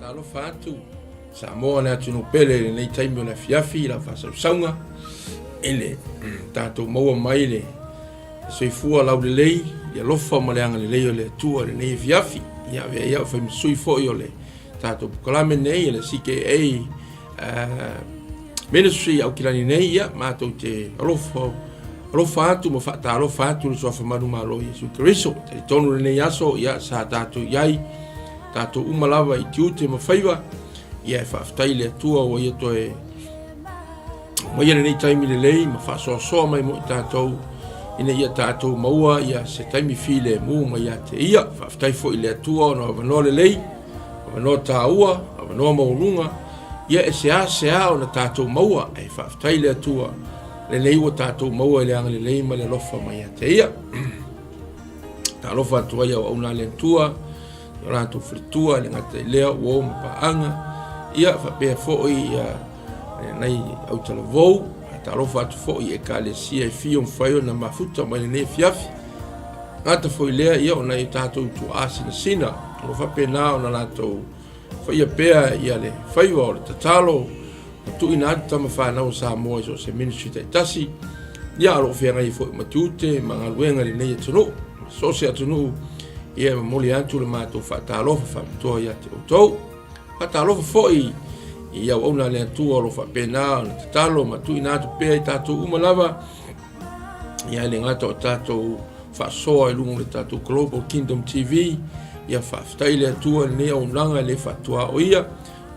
talo fatu sa mo na tunu pele nei taimi na fiafi la fa saunga ele tato mo mai le soifua lau le lei ia lofa ma le anga le lei o le tua le nei fiafi ia vea ia fa soifo i o le tato kalame nei le CKA ministry au kilani nei ia mato te alofa atu ma fata alofa atu le soafa manu malo Yesu Kristo te tonu le nei aso ia sa tato iai tato umalava i tiute ma faiva ia fa aftai le tua o ia to e mo ia nei taimi le lei ma fa so mai mo tato ina ia tato maua ia se taimi file mu ma ia te ia fa aftai fo ile tua no va no le lei va no taua va no maulunga ia e se a o na tato maua ai fa aftai le tua le lei o tato maua le anga le lei ma le lofa ma ia te ia ta lofa tua ia o una le tua ora tu fritua le ngata lea o ma paanga ia fa pe fo ia nei au tala vou ta lofa atu fo i e kale si e fio mfaio na mafuta mai ne fiafi ngata fo lea ia ona i tatou tu asina sina lofa pe na ona lato fo ia pea ia le faiva o le tatalo tu ina atu tama whanau sa moa so se ministry te tasi ia alo fea ngai fo i matute manga luenga le nei atunu so se atunu ia moli atu le matou whatalofa whamatoa ia te outou whatalofa fo ia ona le tua lo fa pena na tatalo ma tu ina tu pe tatu umalava ia le ngata o tatu fa so e lungo le tatu Global Kingdom TV ia fa stai le tua ne o langa le fa tua o ia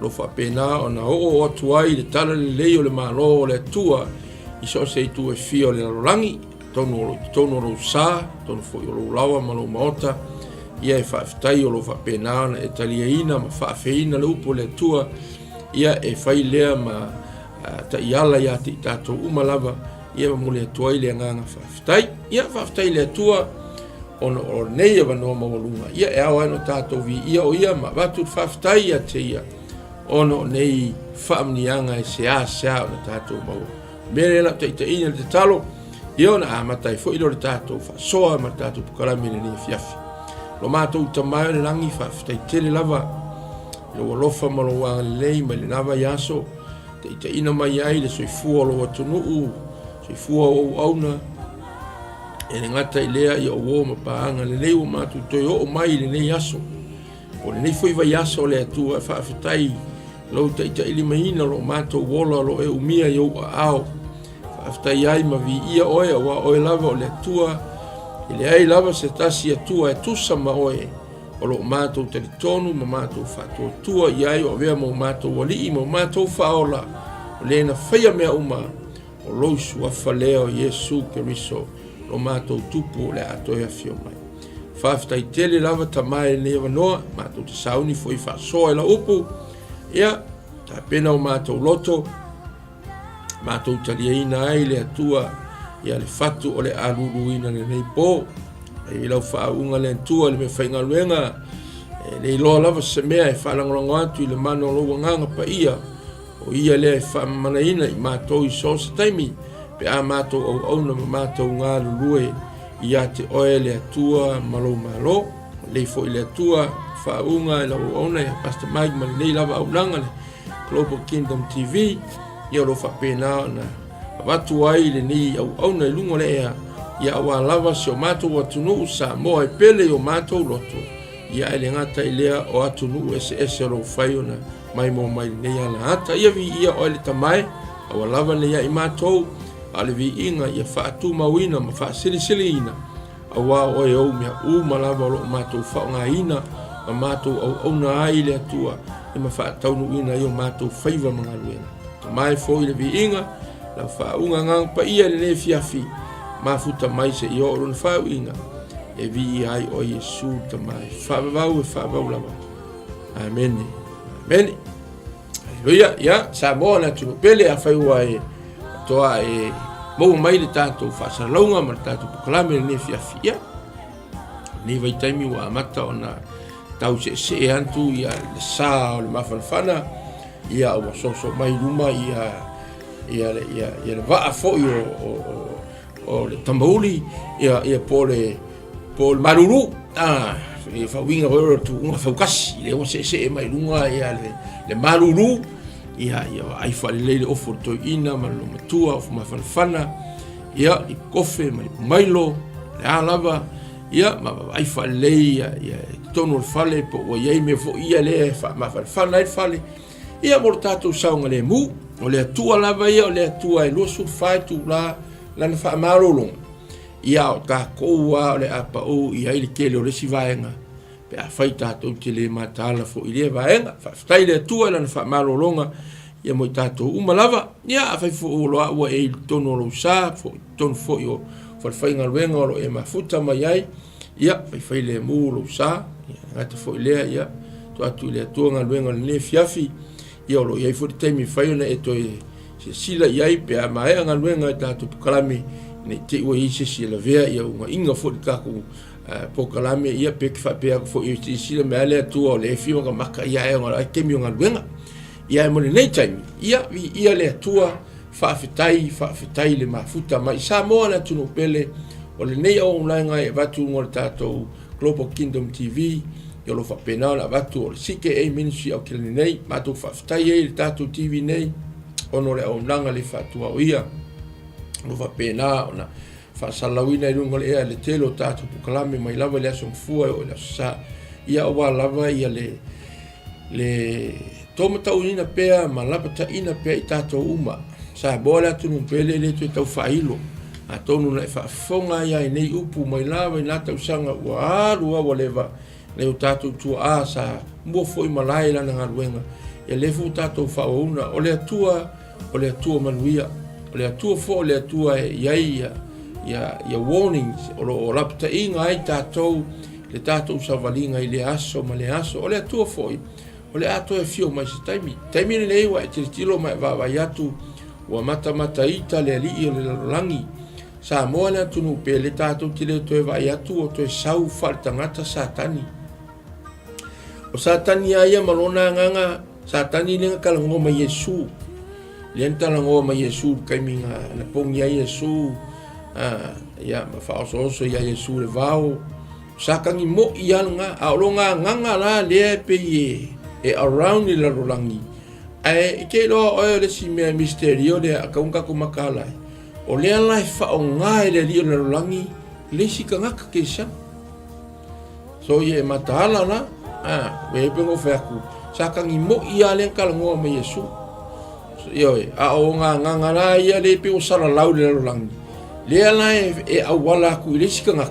lo fa pena ona o tuai le tala le leo le malo le tua i so se tu e fio le langi tono ro sa tono fo lo lawa malo maota ia fa stai lo fa pena na italiana ma fa feina le upo le tua ia e fai lea ma ta iala ia te tato umalava ia ma mule atua i le nganga whaftai ia whaftai le atua ono o nei ava noa mawalunga ia e awa no tato vi ia o ia ma watu whaftai ia te ia ono nei whaamnianga e sea o na tato maua mere la te ina le talo ia ona amatai fo ilo le tato whasoa ma tato pukaramene ni fiafi lo mato utamayo le langi whaftai tele lava lo lofa malo wa lei ma le nava yaso te ina mai ai le soifua lo atunu soifua o auna e ngata ilea ia o ma paanga le lei o matu toi o mai le nei yaso o le nei foi vai yaso le atua fa fitai lo te ili mai lo mato wola lo e umia yo ao fa fitai ai ma vi ia oe wa oe lava o le atua ile ai lava se tasi atua e tusa ma oe o lo matou te tonu ma matou fato tua iai o vea mo matou wali mo matou faola o le na faya mea uma o lo su afaleo Yesu Kristo lo matou tupu le ato ia fio mai fafta itele lava tamai le vanoa matou te sauni foi fa so ela upu ia ta pena o matou loto matou taliaina ai le atua ia le fatu o le aluluina le nei po e lau whaunga le tua le me whainga luenga le iloa lava se mea e whalangolango atu i le mano loa nganga pa ia o ia le whamanaina i mātou i sosa taimi pe a mātou au auna ma mātou ngā lulue i a te oe le atua malo le fo i le atua whaunga e lau auna i a Pastor Mike ma le nei lava au langa le Global Kingdom TV ia lo whapena na watu ai le nei au auna i lungo le ea ia wa lava se o matou atunu sa mo e pele o matou loto ia ele ngata ilea o atunu ese ro fai ona mai mo mai nei ala ata ia vi ia o le tamai o lava le ia i matou ale vi inga ia fa atu mawina ma fa sili ina awa o e o mea u malava lo matou fa nga ina ma matou o na ai le atua e ma fa taunu ina io matou faiva mga luena mai fo ile vi inga la fa unga ngang pa ia le fiafi mafuta mai se i oro na whau inga e vi ai o Yesu tamai whavau lava amen aleluia ia sa moa na tunu pele a whaiua e toa e mou mai le tātou whasalaunga ma le tātou pukalame ne fiafi ia ne vai taimi wa amata o na tau se antu ia le sa o le mawhanawhana ia o soso mai luma ia le waa fo o le tambauli ia po le maruru e fa winga o tu un fa kasi le o se mai lunga ia le malulu ia ai fa le ofo to ina ma lo matua of ma fana ia I kofe mai lo le alava ia ma ai fa le ia tonu fale po o ia me fo ia le fa ma fana ai fale ia mortato saunga le mu o le tua lava ia o le tua lo su fa tu la fa malolo ia o ka koua o le apa o ia I le kele o le si vaenga pe a fai tātou te le matala fo I le vaenga whaftai le tua lana wha marolonga ia mo I tātou umalava ia a fai fo o loa ua e tono lo sa fo tono fo I o whai ngaruenga o lo e mafuta mai ai ia fai le mu lo sa ngata fo I lea ia to atu le tua ngaruenga le fiafi ia o lo iai fo te teimi fai ona e to e se sila iai pe a maea ngaruenga e tātou pukalami ne te ua ise si la vea ia unga inga fo di kaku pokalame ia pe ki whapea fo I te sila mea lea tua o le whima ka maka ia e ngara ai kemi o ngā luenga ia e mone nei taimi ia lea tua whaafetai le mafuta mai sa moa na tunu pele o le nei au ngā e watu ngore tātou Global Kingdom TV ia lo whapena na watu o le CKA Ministry au kilani nei mātou whaafetai e le tātou TV nei ono le au nanga le whatua o ia no va pena ona fa salawina I lungo le le telo tatu pukalame mai lava le aso mfua o le sa ia wa lava ia le tomata unina pea ma lava ta ina pea I tatu uma sa bola tunu pele le tu tau failo a tonu na fa fonga ia nei upu mai lava ina tau sanga wa aru wa leva le tatu tu a sa mo foi malai la na ruenga e le fu tatu fa una o le tua manuia le atua fo le atua ia warnings o lapta inga ai tātou le tātou savalinga I le aso ma le aso o le atua fo o le ato e fio mai se taimi le iwa e tilo mai vai atu ua mata ita le ali o le langi sa moa le atunu pe le tātou tile to e vai atu o to e sau fal tangata satani o satani ia malona nganga satani le kalango mai Yesu lenta la ngoma Yesu kai minga na pong ya Yesu ya ma fa so ya Yesu le vao sakangi mo ia nga a longa nganga la le pe e around le rolangi ai ke lo o le si me misterio le akaunga ko makala o le la fa o nga le le rolangi le si kanga ke sa so ye matala na we pengo fa ku sakangi mo ia le kala ngoma Yesu yo a o nga la ia le pe o sala lau le langi le ala e awala ku le sikanga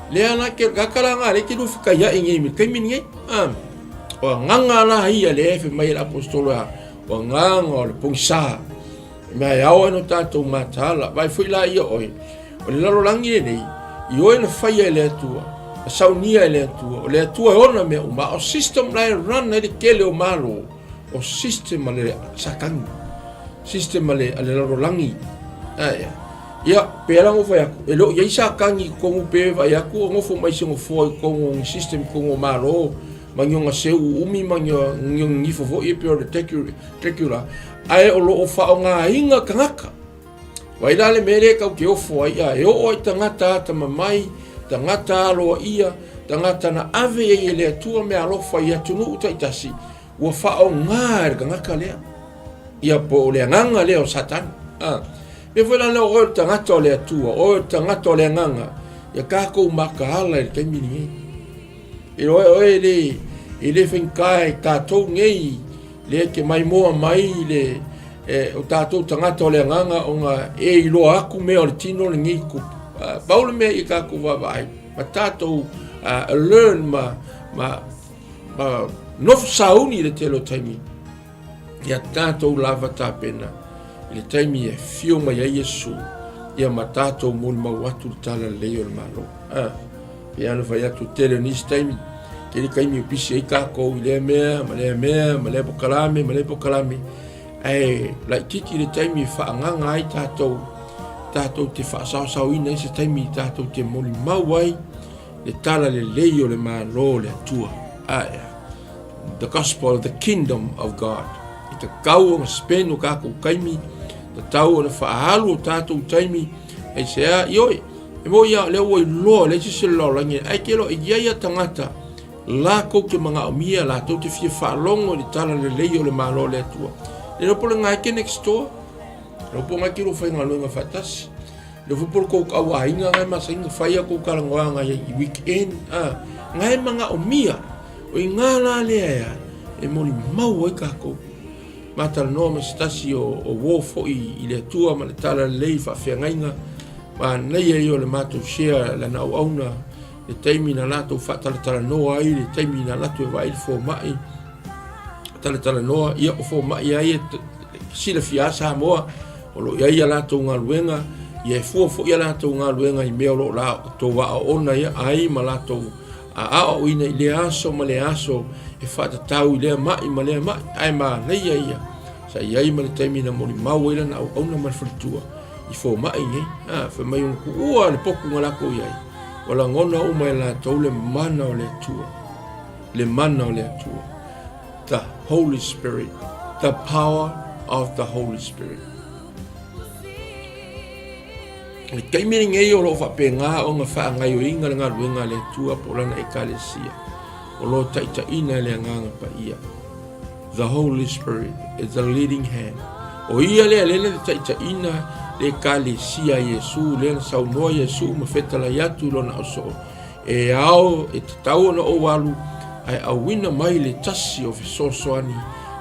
le ala ke gakala nga le ki do fika ya ingi mi kai min ngai o nga la ia le fe mai apostolo o nga o pungsa mai ao no tato matala vai foi la ia oi o le langi nei yo na fai le tua saunia le tua ona me o system la run le kele o malo o system le sakang system ale rolangi ia pela ngo fa elo ia isa kangi ko mo pe va ya ko ngo fo mai se ngo fo ko ngo system ko ngo malo manyo nga se umi manyo ni fo e pe o tequila ai o lo fa nga inga kangaka vai dale mere ka ke o fo ia e o tangata tamai tangata lo ia tangata na ave e le tua me alo fa ia tunu utaitasi wa fa nga kangaka le ia po le nganga le o satan e foi la o tangata le tua o tangata le nganga ia ka ko makahala e ke mini e o ele finkai ka to ngei le ke mai mo mai le o tato tangata le nganga o nga e lo aku me o tino le ngi ku Paulo me i ka ku va vai ma tato learn ma nof sauni le telo taimi ia tātou lava tāpena i le taimi e fio mai a Yesu ia ma tātou mōni mau atu le tala leo le malo e anu vai atu tele nisi taimi ke li kaimi o pisi ei kākou i lea mea ma lea pokalame ai la titi le taimi e whaanganga ai tātou te whaasawsau ina i se taimi tātou te mōni mau ai le tala le leo le malo le atua the gospel of the kingdom of God te kau o speno ka ko kaimi te tau na faalu tatu taimi e se a yoi e mo ia le o lo le se lo langi ai ke lo ia tangata la ko ke mga omia la to te fie whaalongo le tala le leio le malo le atua. Le ropo le ngai ke next door, ropo ngai ki ro whainga luenga whatasi. Le fupolo ko kawa inga ngai masainga whaia ko karangoa ngai i weekend, ngai mga omia, o i ngā la lea ea, e mori mau ai kako. Matala noa masitasi o wofo i le atua ma le tala le lei whawhiangainga, ma nei e o le mātou share la nau auna, le taimi na lato whatalatala noa ai, le taimi na lato e vai le fō mai, talatala noa, ia o fō mai ai e sila fiasa moa, o lo ia ia lato ngā luenga, ia e fua ia lato ngā luenga i mea lo la tō wa a ona ia ai ma lato a o ina i le aso ma le aso, e whatatau i lea mai ma lea mai, ai ma nei ia, sa ia i ma le taimi na mori mau ila na au na marwhalitua, i fō mai nei, wha mai unku ua le poku ngalako iai. Wala ngona o mai la tau le mana o le atua. Le mana o le atua. The Holy Spirit. The power of the Holy Spirit. Kai miri ngei o lo whape ngā o ngā wha ngai o inga ngā ruenga le atua po lana e kalesia. O lo taita ina le nganga pa ia. The Holy Spirit is the leading hand. O ia le alena le taita ina le kalesia Yesu, le sau noa Yesu, ma fetala yatu lona oso. E ao, e tatau na o walu, ai awina mai le tasi o fesosoani,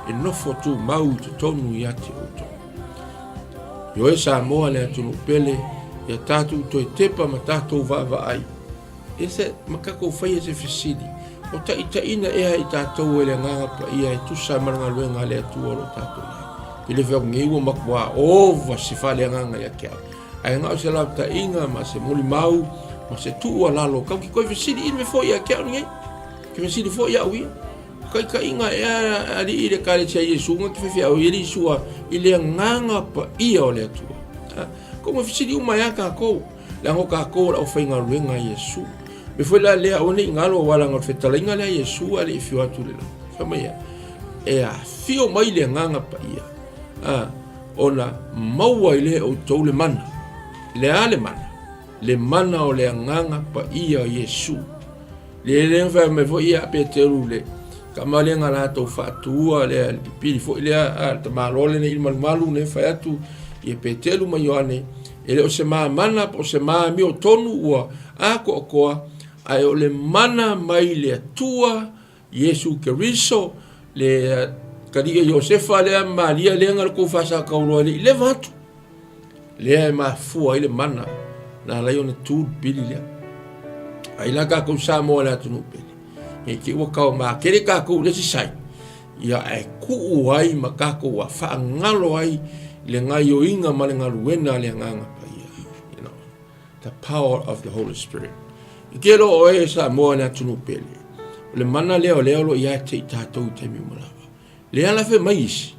e nofo tu mau te tonu i ate oto. Yo e sa moa le atunu pele, ia tatu to e tepa ma tatou vava ai. E se makako whaia se fesidi, o ta ina ea i tatou e le nganga pa ia e tusa maranga luenga le atu oro tatou ia. Pile feo ngiwa makwa ova se fale nganga ya kia. Ai ngau se lau ta inga ma se muli mau, ma se tua lalo. Kau ki koi fesidi in me fo ia kia ngai. Ki fesidi fo ia uia. Kai ka inga ea ari ire kare tia Yesu nga ki fefia o iri sua ile nganga pa ia o le atua. Ko ma fesidi uma ya kako. Lango kako la o whainga ruenga Yesu. Me foi la lea one ngalo wala ngot fetala inga lea Yesu ale i fiu atu lela. Whama ia. Ea fio mai le nganga pa ia. Ona maua i le o tau le mana. Le ale mana. Le mana o le nganga pa ia Yesu. Le lengwha me fo ia pe te rule. Ka malenga la tau whaatua le pipiri fo ilea ta malole ne ilman malu ne whaiatu i pe te lu mai oane. Ele o se maa mana o se maa mi o tonu ua a ko koa ai o le mana mai le atua Yesu Keriso le kadiga Josefa le Maria le ngal ko fasa ka ro le vatu le ma fu ile mana na la yo tu bili le ai la ka ko sa mo la tu peli e ki wa ka ma kere ka ko le si sai ya ai ku ai ma ka ko wa fa ngalo ai le ngai o inga ma le ngaluena le nganga pa ia, you know, the power of the Holy Spirit. Ke lo o e sa mo na tu peli le mana le o lo ia te tatou te mi mo le ala fe mais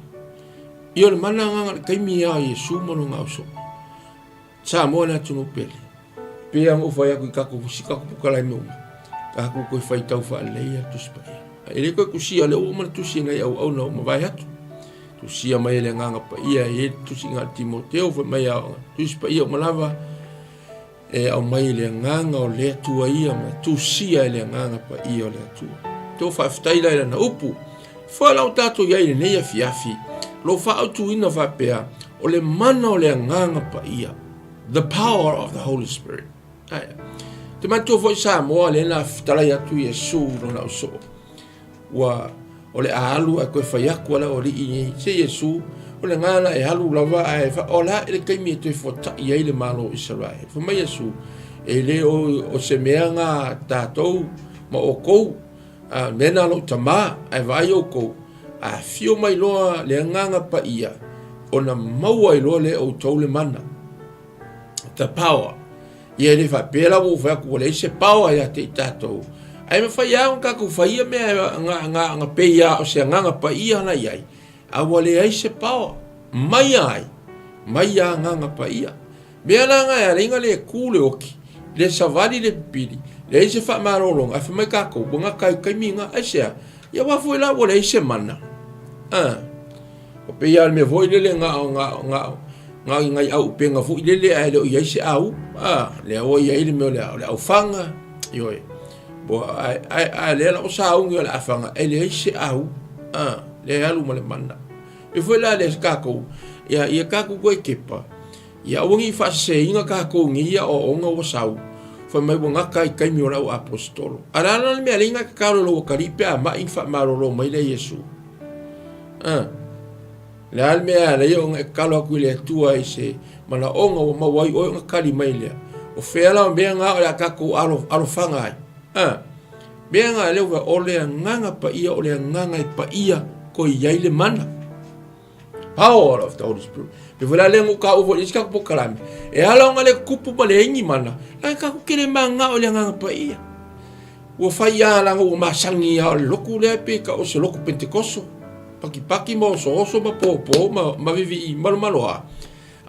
io le mana nga kai mi a Yesu mo nga so sa mo na tu peli pe ang o fa ya ku ka ku sika ku kala mi ka ku ko fa tau fa le ya tu spa ele ko ku si ale o mo tu si nga au no mo vai atu tu si mai le nga pa ia e tu si nga Timoteo fa mai a tu spa ia mo lava e au mai le nga o le tu ia ma tu si le nga pa ia le tu to fa ftai la na upu fala o tato ia i nei fiafi lo fa autu ina fa pea o le mana o le nganga pa ia, the power of the Holy Spirit. Ai te mato foi sa mo le na tala ya tu Yesu no na so wa o le alu a ko fa ya ko la o li se Yesu o le ngana e halu lava ai fa ola ele kai mi te fota ia le malo Israel fa mai Yesu e le o se meanga tato ma o ko mena lo tama ai vai o ko a fio mai loa le nganga pa ia ona maua i loa le o tau le mana the power ia le fa pela wo fa ko le se power ia te tato ai me fa ia un ka ku fa ia me nga pe ia o se nganga pa ia na ia a wale ai se power mai ia nganga pa ia me ala nga ia ringa le ku le oki le savali le pili le se fa marolong a fa mai ka ko bunga kai minga ai se ia wa foi la wale se mana o pe ia me voi le nga ngai au penga fu le ai le ia se au le o ia ile me le au fanga yo bo ai le la o sa unga la afanga ele se au le alu male mana e foi la le kako ia kako ko ekepa ia ongi fa se inga kako ngia o onga o sau foi mai bonga kai mi ora o apostolo ara na me alinga ka lo karipe ma in fa marolo mai le yesu le alme ale yo kalo ku le tua ise mana onga o mawai o nga kali mai le o fela be nga o kako alo fanga Benga le wa ole nganga pa ia ole nganga pa ia ko ia le mana. Power of the Holy Spirit. Pe vola le ka o iska ko kalame. E ala nga le kupu pa le ngi mana. La ka ko kele manga ole nganga pa ia. Wo fa ia la ngo masangi ya loku le pe ka o se loku pentekoso. Paki mo so ma po ma vivi malo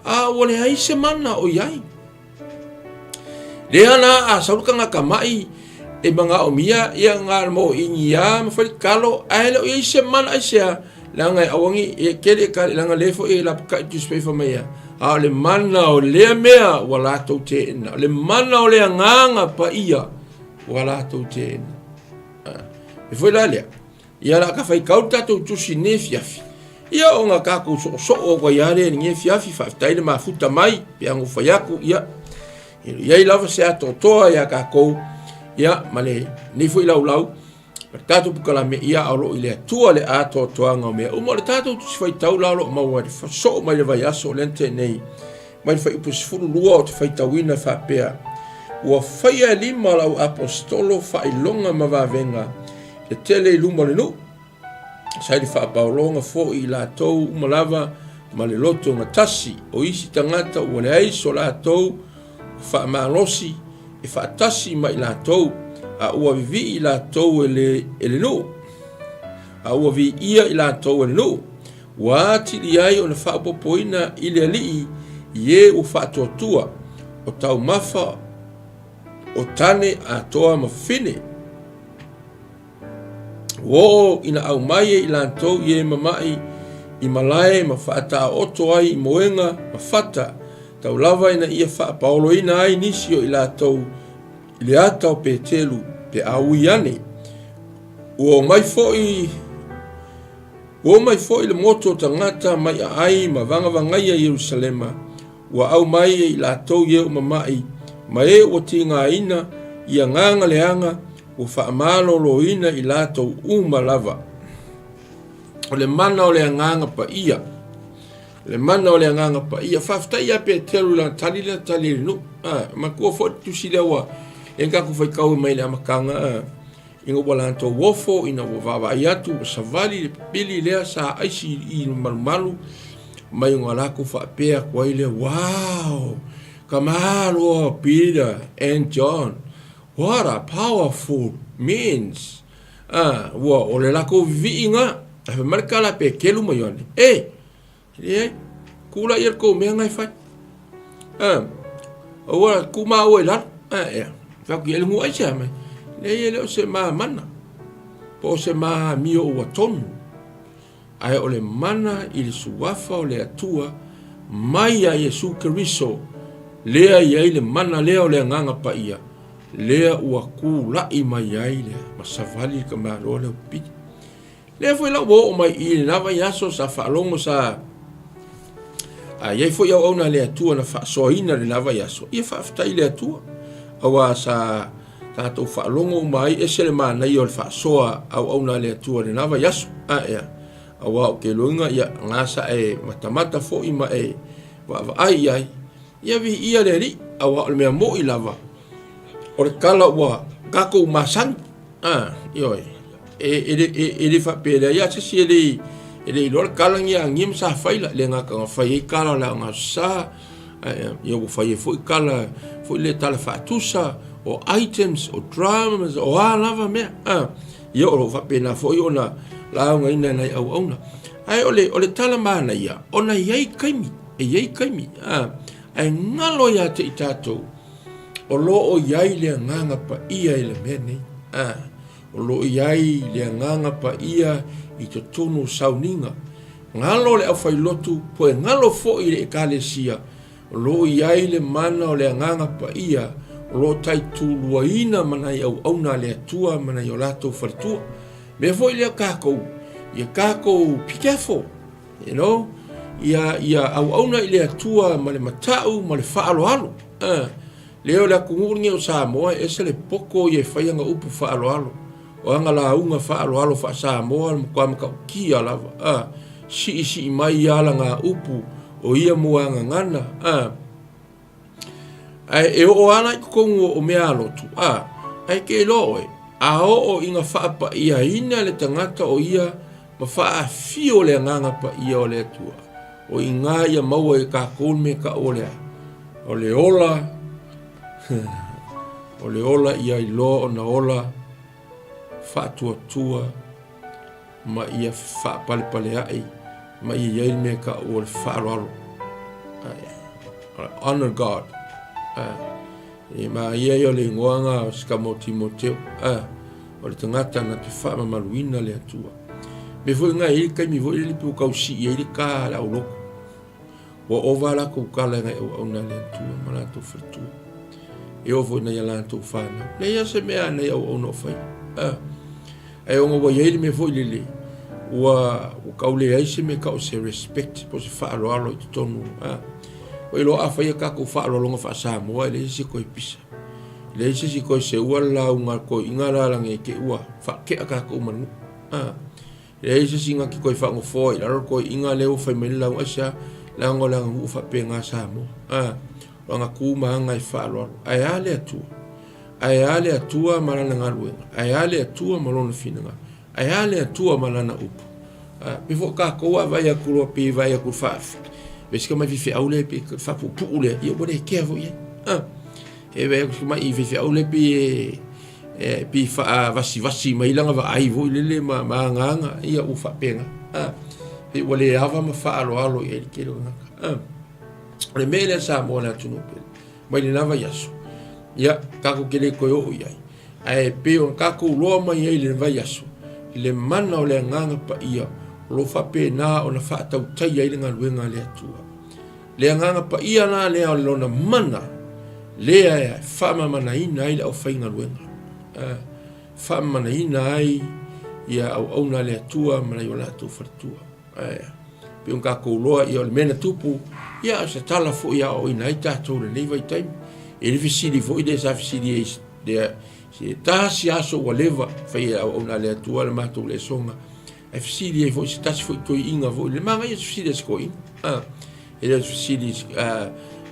ole ai se mana o iai. Le ana a sauka nga kamai e mga omia ia nga mo inia ma fai kalo ai lo i se man ai se langa awangi e kele ka langa lefo e la ka just pe fa mea a le mana o le mea wala to te na le mana o le nganga pa ia wala to te e foi la le ia la ka fai kauta to tu sine fiafi ia o nga ka ku so o ko ia le ni fiafi fa tai le mafuta mai pe angu fa yaku ia lava se ato toa ia ka ko ia male ni foi lau tato pukala me ia alo ile tua le ato toa nga me o mo tato tu fai tau lalo ma wa fa so mai vai aso lente nei mai fai pus fulu lua tu fai tawina fa pea o fai lima lau apostolo fa ilonga ma va venga e tele luma le no sai di fa paolonga fo i la tou malava male loto nga tasi o isi tangata o le ai so la tou fa malosi e fa tasi mai la tou a ua vivi i la tou ele no a ua vi ia i la tou ele no wa tili ai o na fa popoina i le alii ie u fa totua o tau mafa o tane a toa mafine wo ina au mai i la tou ie mamai i malae ma fa ata oto ai i moenga ma fata tau lava ina ia fa paolo ina ai nisio i la tou le ata o pe telu pe au iane o mai foi le moto tangata mai ai ma vanga vangai a Jerusalema wa au mai i la tou ye o mamai ma e o tinga ina ia nganga leanga o fa amalo lo ina i la tou lava o le mana o le nganga pa ia le mana o le nganga pa ia fafta ia pe telu la tali no ma ko fo tu silewa enga ku fai kau mai le amakanga ingo wala to wofo ina wava iatu savali pili le sa aisi i malu mai ngala ku fa pe ko ile wow kamalo Peter and John what a powerful means wa ole la ko vinga a marca la pe kelu mayone kula yer ko me ngai fa o kuma o la fa ki el mu acha me le se ma mana po se ma mio o ton ai ole mana il suafa o le atua mai a Yesu Kristo lea ia le mana lea o le nganga pa ia lea ua ku la i mai ai le masavali ka ma lo le pi le foi la bo mai i na va yaso sa fa longo sa ia foi o ona le atua na fa soina le lava yaso ia fa ftai le atua awa sa tato fa longo mai esele mana yo fa soa au ona le atua le lava yaso awa o ke lunga ia ngasa matamata fo i ma wa ai ia vi ia le ri awa le mo i lava o le kala wa kako masan yo ele fa pele ia se si ele lor kala ngia ngim sa faila le nga ka fai kala la nga sa yo fai fo kala fo le tala fa tusa o items o drums o lava me yo o fa pena fo yo na la nga ina na au ona ai ole tala mana ia ona yai kaimi ai ngalo ya te itato o lo o yai le nganga pa ia ile mene o lo yai le nganga pa ia i to tonu sauninga ngalo le au fai lotu po ngalo fo i le ekalesia o lo yai le mana o le nganga pa ia lo tai tuluaina manai au na le atua manai o latou falatua me foi le kako ia kako be careful you know ia au na le atua ma le matau ma le fa'aloalo leo la kungungi o Samoa ese le poko ia faianga upu fa'aloalo o anga la unga fa'aloalo fa Samoa kwa maka kia lava si mai ala nga upu o ia muanga ngana ai o ana kongo o mea lotu ai ke loe a o inga fa ia ina le tangata o ia ma fa fio le nganga pa ia o le tua o inga ia maua e ka kolme ka ole o le ola o le ola ia i lo o na ola fa tua ma ia fa pale ai ma ia me ka o le fa lo honor God ma ia yo le ngoanga ska mo Timoteo o le tangata na te fa maluina le atua me foi nga i kai mi voi le pu ka usi i ka la o o ovala ko kala nga o na le atua ma la to fatu e o vo na ya la to fa na le ya se me ana o no fai ai o mo ye me foi le wa o ka le ai se me ka o se respect po se fa lo alo i tonu o lo a fai ka ko fa lo longa fa sa mo le se ko pisa le se ko se wala unga ko ingara la nge ke ua fa ke ka ko manu le se singa ki ko fa ngo foi la ko inga le o fa me la asa la ngo la u fa pe nga sa mo o nga ku ma nga fa lo ai ale atua malana ngalu ai ale atua malona finanga ai ale atua malana upu before ka ko va ya ku lo pe va ya ku fa Vesi kama vive aule pe fa pu ule ia bode kevo ia e ve kama i vive aule pe fa vasi mai langa va ai vo lele ma nganga ia u fa penga e wale ava ma fa alo ia ke lo le mele sa mo na tunu pe mai le lava yaso ia ka ko kele ko yo ia ai pe on ka ko lo mai ia le va yaso le mana o le nganga pa ia lo fa pe na o na fa tau tai ai nga luenga le atua le nganga pa ia na le lo na mana le fa mana ina ai o fa nga luenga fa mana ina ai ia o na le atua mana yo la tu fartua pe un ka ko lo ia le mena tupu ia se tala fo ia o ina ita to le vai time e le fisili fo ide sa fisili de se ta si aso whatever fa ia o na le atua le mato le songa FCD foi se tas foi coi inga foi le manga ia FCD coi ele FCD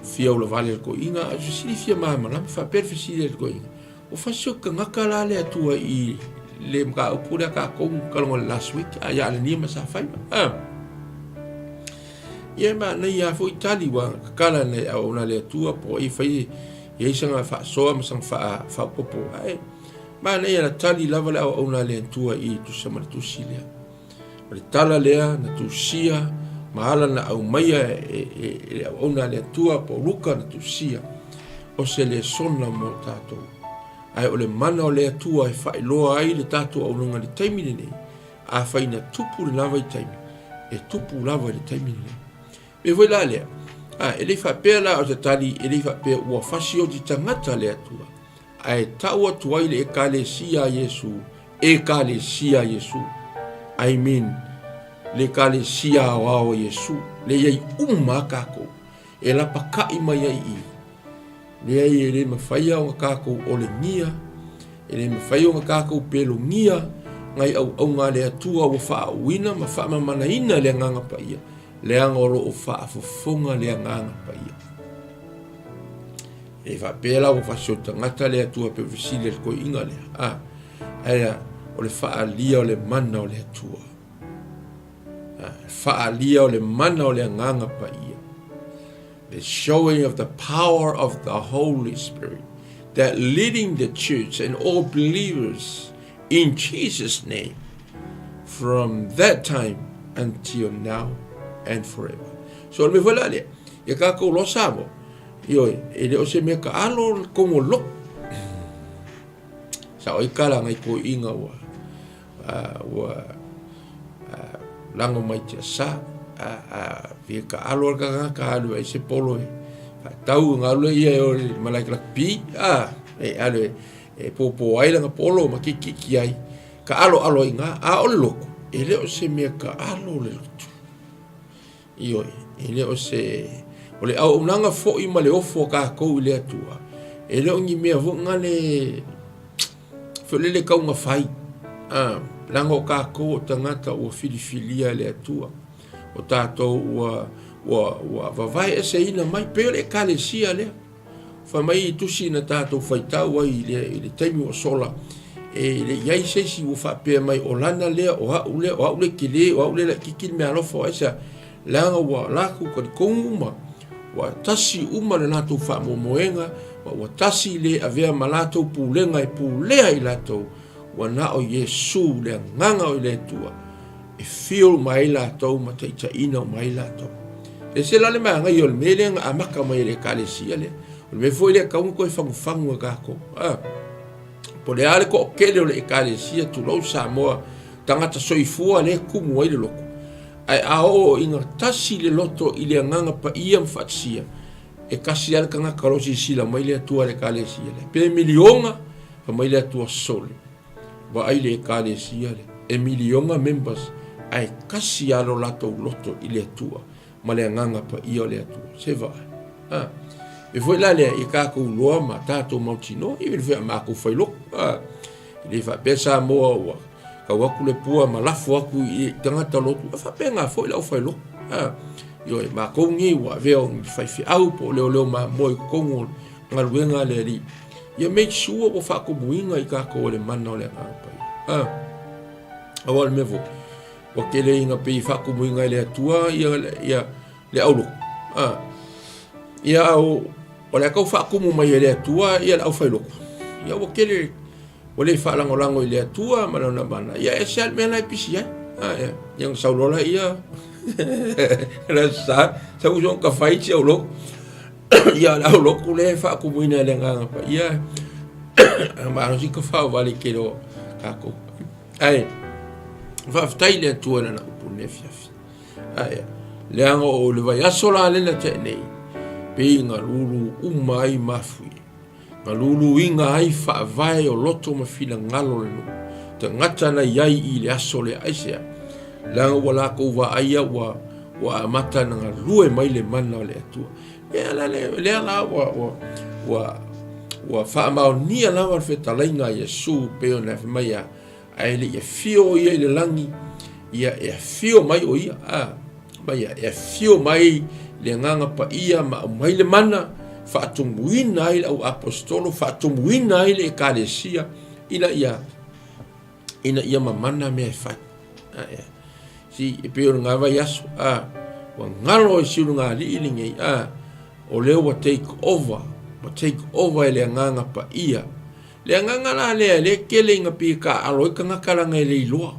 fia o vale coi inga FCD fia mama lá fa per FCD coi o fa so ka ngakala le atua i le mga o pura ka ko kalong last week ya le ni ma sa fa ia ma na ia foi tali wa kala le o na le atua po i fa ia sanga fa so ma sang fa popo ma na ia tali lava le o na le atua i tu sama tu silia le tala lea na tusia mahala na au maia e ona le tua po luka na tusia o se le sona mo tatou ai o le mana o le tua e fai loa ai le tatou au nunga le taimi nei a fai na tupu le lava i taimi e tupu lava le taimi nei me voi la lea e le fa pea la o te tali e le fa pea ua fasi o di tangata le atua ai tau atu ai le e ka le sia Yesu I mean le kale sia o Yesu le yai kako e la pakai mai ai le ai le mafaya o kako o le nia e le mafaya o kako pelo nia ngai au nga le atua o fa wina ma fa mana ina le nganga pa ia le angolo o fa fofonga le nganga pa ia e va pela o fa sota ngata le atua pe visile ko inga le aya o le fa'alia o le mana o le atua fa'alia o le mana o le nganga pa ia the showing of the power of the Holy Spirit that leading the church and all believers in Jesus' name from that time until now and forever. So me vola le ya ka ko lo sabo yo ele o se me ka alo como lo sa o ikala ngai ko inga wa lango mai te sa vi ka alo ka alu ai se polo tau ngalo ia o malai la pi ale po ai la polo ma ki ai ka alo inga o loko ele o se me ka alo le lotu io ele o se o le au unanga fo i male ofo ka ko ile atua ele o ngi me vo ngale fo le ka unga fai lango ka ko tangata o filifilia le atua o tato wa vai ese ina mai pele kalesia le fa mai tusi na tato faita wa ile taimi o sola le yai se si o fa pe mai o lana le o le kile o le la kikil me alofo esa langa wa la ku ko uma wa tasi uma le nato fa moenga wa tasi le avea malato pulenga e pulea i lato wa na o Yesu le nganga o le tua e feel mai lato ma te ina mai lato e se la le manga yo le melenga amaka mai le kalesia le me foi le ka un ko fangu ka ko po le ale ko kele le kalesia tu lo sa mo tangata soifua le kumu ai le loko ai ao inga tasi le loto ile nganga pa ia mfatsia e kasi al kanga kalosi sila mai le tua le kalesia le pe milionga pa mai le tua sole wa ai le kalesia le e milionga members ai kasi alo lato loto ile tua ma le nganga pa ia le tua se va e foi la le e ka ko loa ma tato mautino e ve ma ko foi lo le fa pesa mo wa ka waku le pua ma lafu aku i tangata lotu fa penga foi la foi lo yo e ma ko ngi wa ve on fai fi au po le ma moi ko ngol ngaluenga le ri ye make sure o fa ko buinga i ka ko le mana le pa awal me vo o ke le inga pe fa ko buinga le tua ia le aulo ia o le ka fa ko mo mai le tua ia au fai lo ia o ke le o le fa lango ile tua ma na bana ia e sel me na pisi yang saulola ia la sa uso ka fai che lo ia la lo ku le fa ku buina le nga pa ia ma no si ka fa vale ke lo ka ko ai va ftai le tua na ku ne fiafi le ngo o le vai asola le na te nei pinga lulu umai mafui malulu inga ai fa vai o loto ma fila ngalo le no te ngata na yai i le asole aisia langa wala ko wa aia wa mata na lue mai le mana le atua le la wa fa ma ni ala wa fe talainga Yesu pe ona mai ai le fio ia le langi ia e fio mai o ia mai e fio mai le nganga pa ia ma mai le mana fa tumuina ile au apostolo fa tumuina ile ekalesia ina ia mamana me fa si e pe nga va yaso wa ngalo si nga li ilingi o le wa take over ile nganga pa ia le nganga la le kele nga pika alo ka ngakala nga ile loa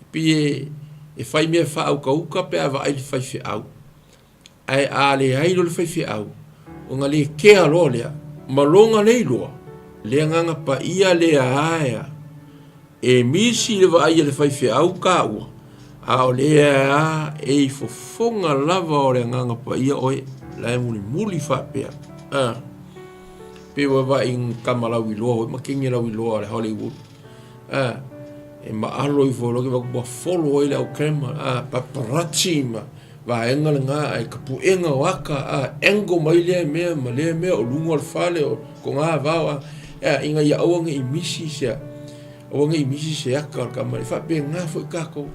pi e fai me fa au ka uka pe ava ai fai fi au ai ale ai lo fai fi au o nga le ke alo le malonga le loa le nganga pa ia le aia e misi le vai le fai fi au ka u a o le e fofonga lava o le nganga pa ia oi la muli fa pe pe wa in kamala wi lo ma kingi la wi lo le Hollywood e ma alo i folo ke ba follow ile au krema paparazzi ma va enga nga ai kapu enga waka engo mai le me o lungo al fale o ko nga va inga ya o ngi misi se o ngi misi se aka ka mai fa pe nga fo ka ko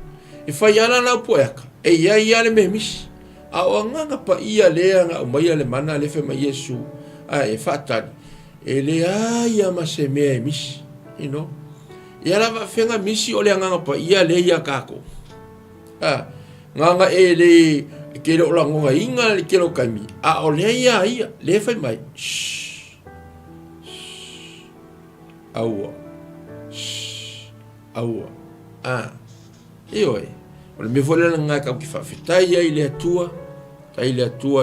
e fa yana na po aka e ya le me misi a o nga pa ia le nga o mai le mana le fe mai Yesu e fa tani e le ya ma se me misi you know ia la va fenga misi o le nga pa ia le ya ka ko nganga e le ke lo lango inga ke lo kami o le ia le fai mai aua io o le me vole nga ka ki fa fitai ile tua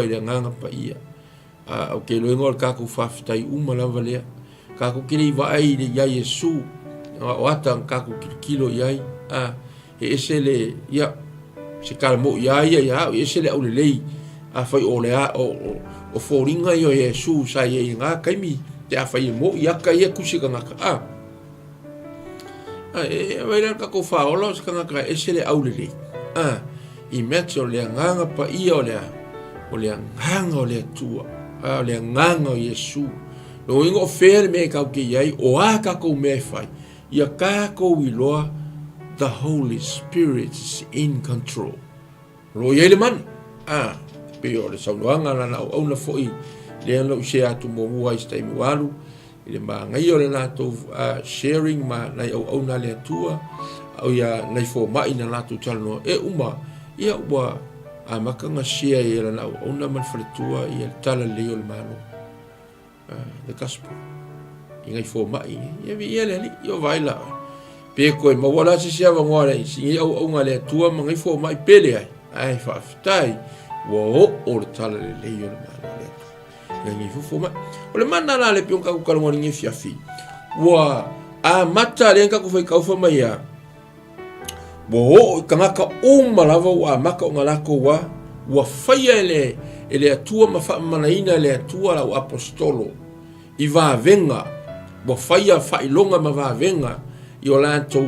ile nganga pa ia o ke lo ngol ka ku fa fitai la vale ka ku ki va ai le ya Yesu o ata ka ku kilo yai e ese le ia se calmo ia e se le au lei a fai o lea o fōringa i o Yesu sa i ngā kaimi te a fai mo i aka i a kusi ka ngaka e waira ka ko whaola o ka ngaka e se le aulele i mea o lea nganga pa i o lea nganga o lea tua o lea nganga o Yesu no ingo where me kau ke iai o a ka kou me fai i a ka kou i loa the Holy Spirit is in control lo iai le man pe o le saunoanga na au na foi le ano se atu mo mua i stai mualu i le mangai o le nato sharing ma nai au na le atua au ia nai fo mai na nato talno e uma ia ua a makanga sia i le na au na man fretua i le tala leo le mano the gospel i ngai fo mai ia vi ia le io vai la pe ko ma wala se sia va ngore si au nga le atua ma ngai fo mai pele ai fa fitai wo o le tala le leo le mano ngi fufu ma o le mana la le pion ka ku kalonga ngi fiafi wa a mata le ka ku fai ka fa mai ya bo ka ngaka lava wa maka ngala ko wa fai ele atua ma fa manaina le atua la apostolo i va venga bo fai longa ma va venga i o lanto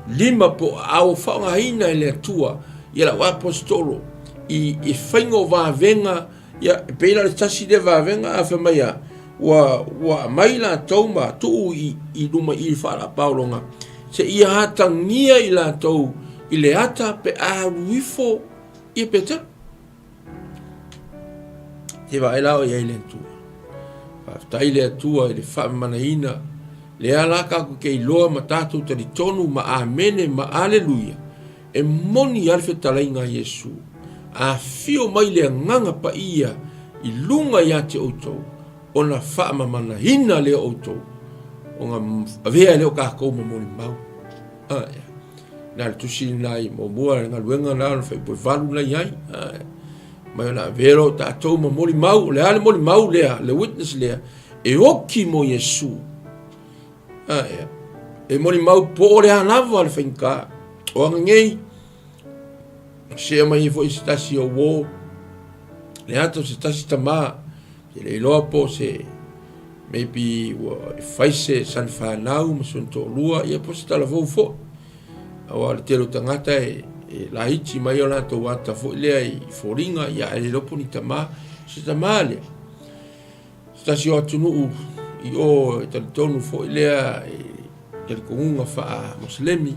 lima po au fa ngaina le atua i la apostolo i faingo va venga ya pela le tasi de va venga a fa mai wa mai la toma tu i luma i fa la paulonga se i hata ngia i la tau i le ata pe a wifo i peta te va ela o ia le tu fa tai le tua i le fa manaina le ala ka ku ke loa matatu te tonu ma amene ma aleluia e moni alfe talainga Yesu a fio mai le nganga pa ia i lunga ia te outou ona fa mana hina le outou onga avea le o ka ko mo moni mau na tu sin nai mo bua nga luenga na fa po valu na yai mai na vero ta to mo moni mau le witness le e oki mo Yesu e moni mau po le ana val finka o ngei se mai fo stasi o wo le ato se stasi tama le lopo se maybe faise san fa nau mo son to lua ia po sta la fo o le telo tangata e la ichi mai ona to wata fo le ai foringa ia le lopo ni tama se tama le stasi o tunu i o te tonu fo le e konga fa muslimi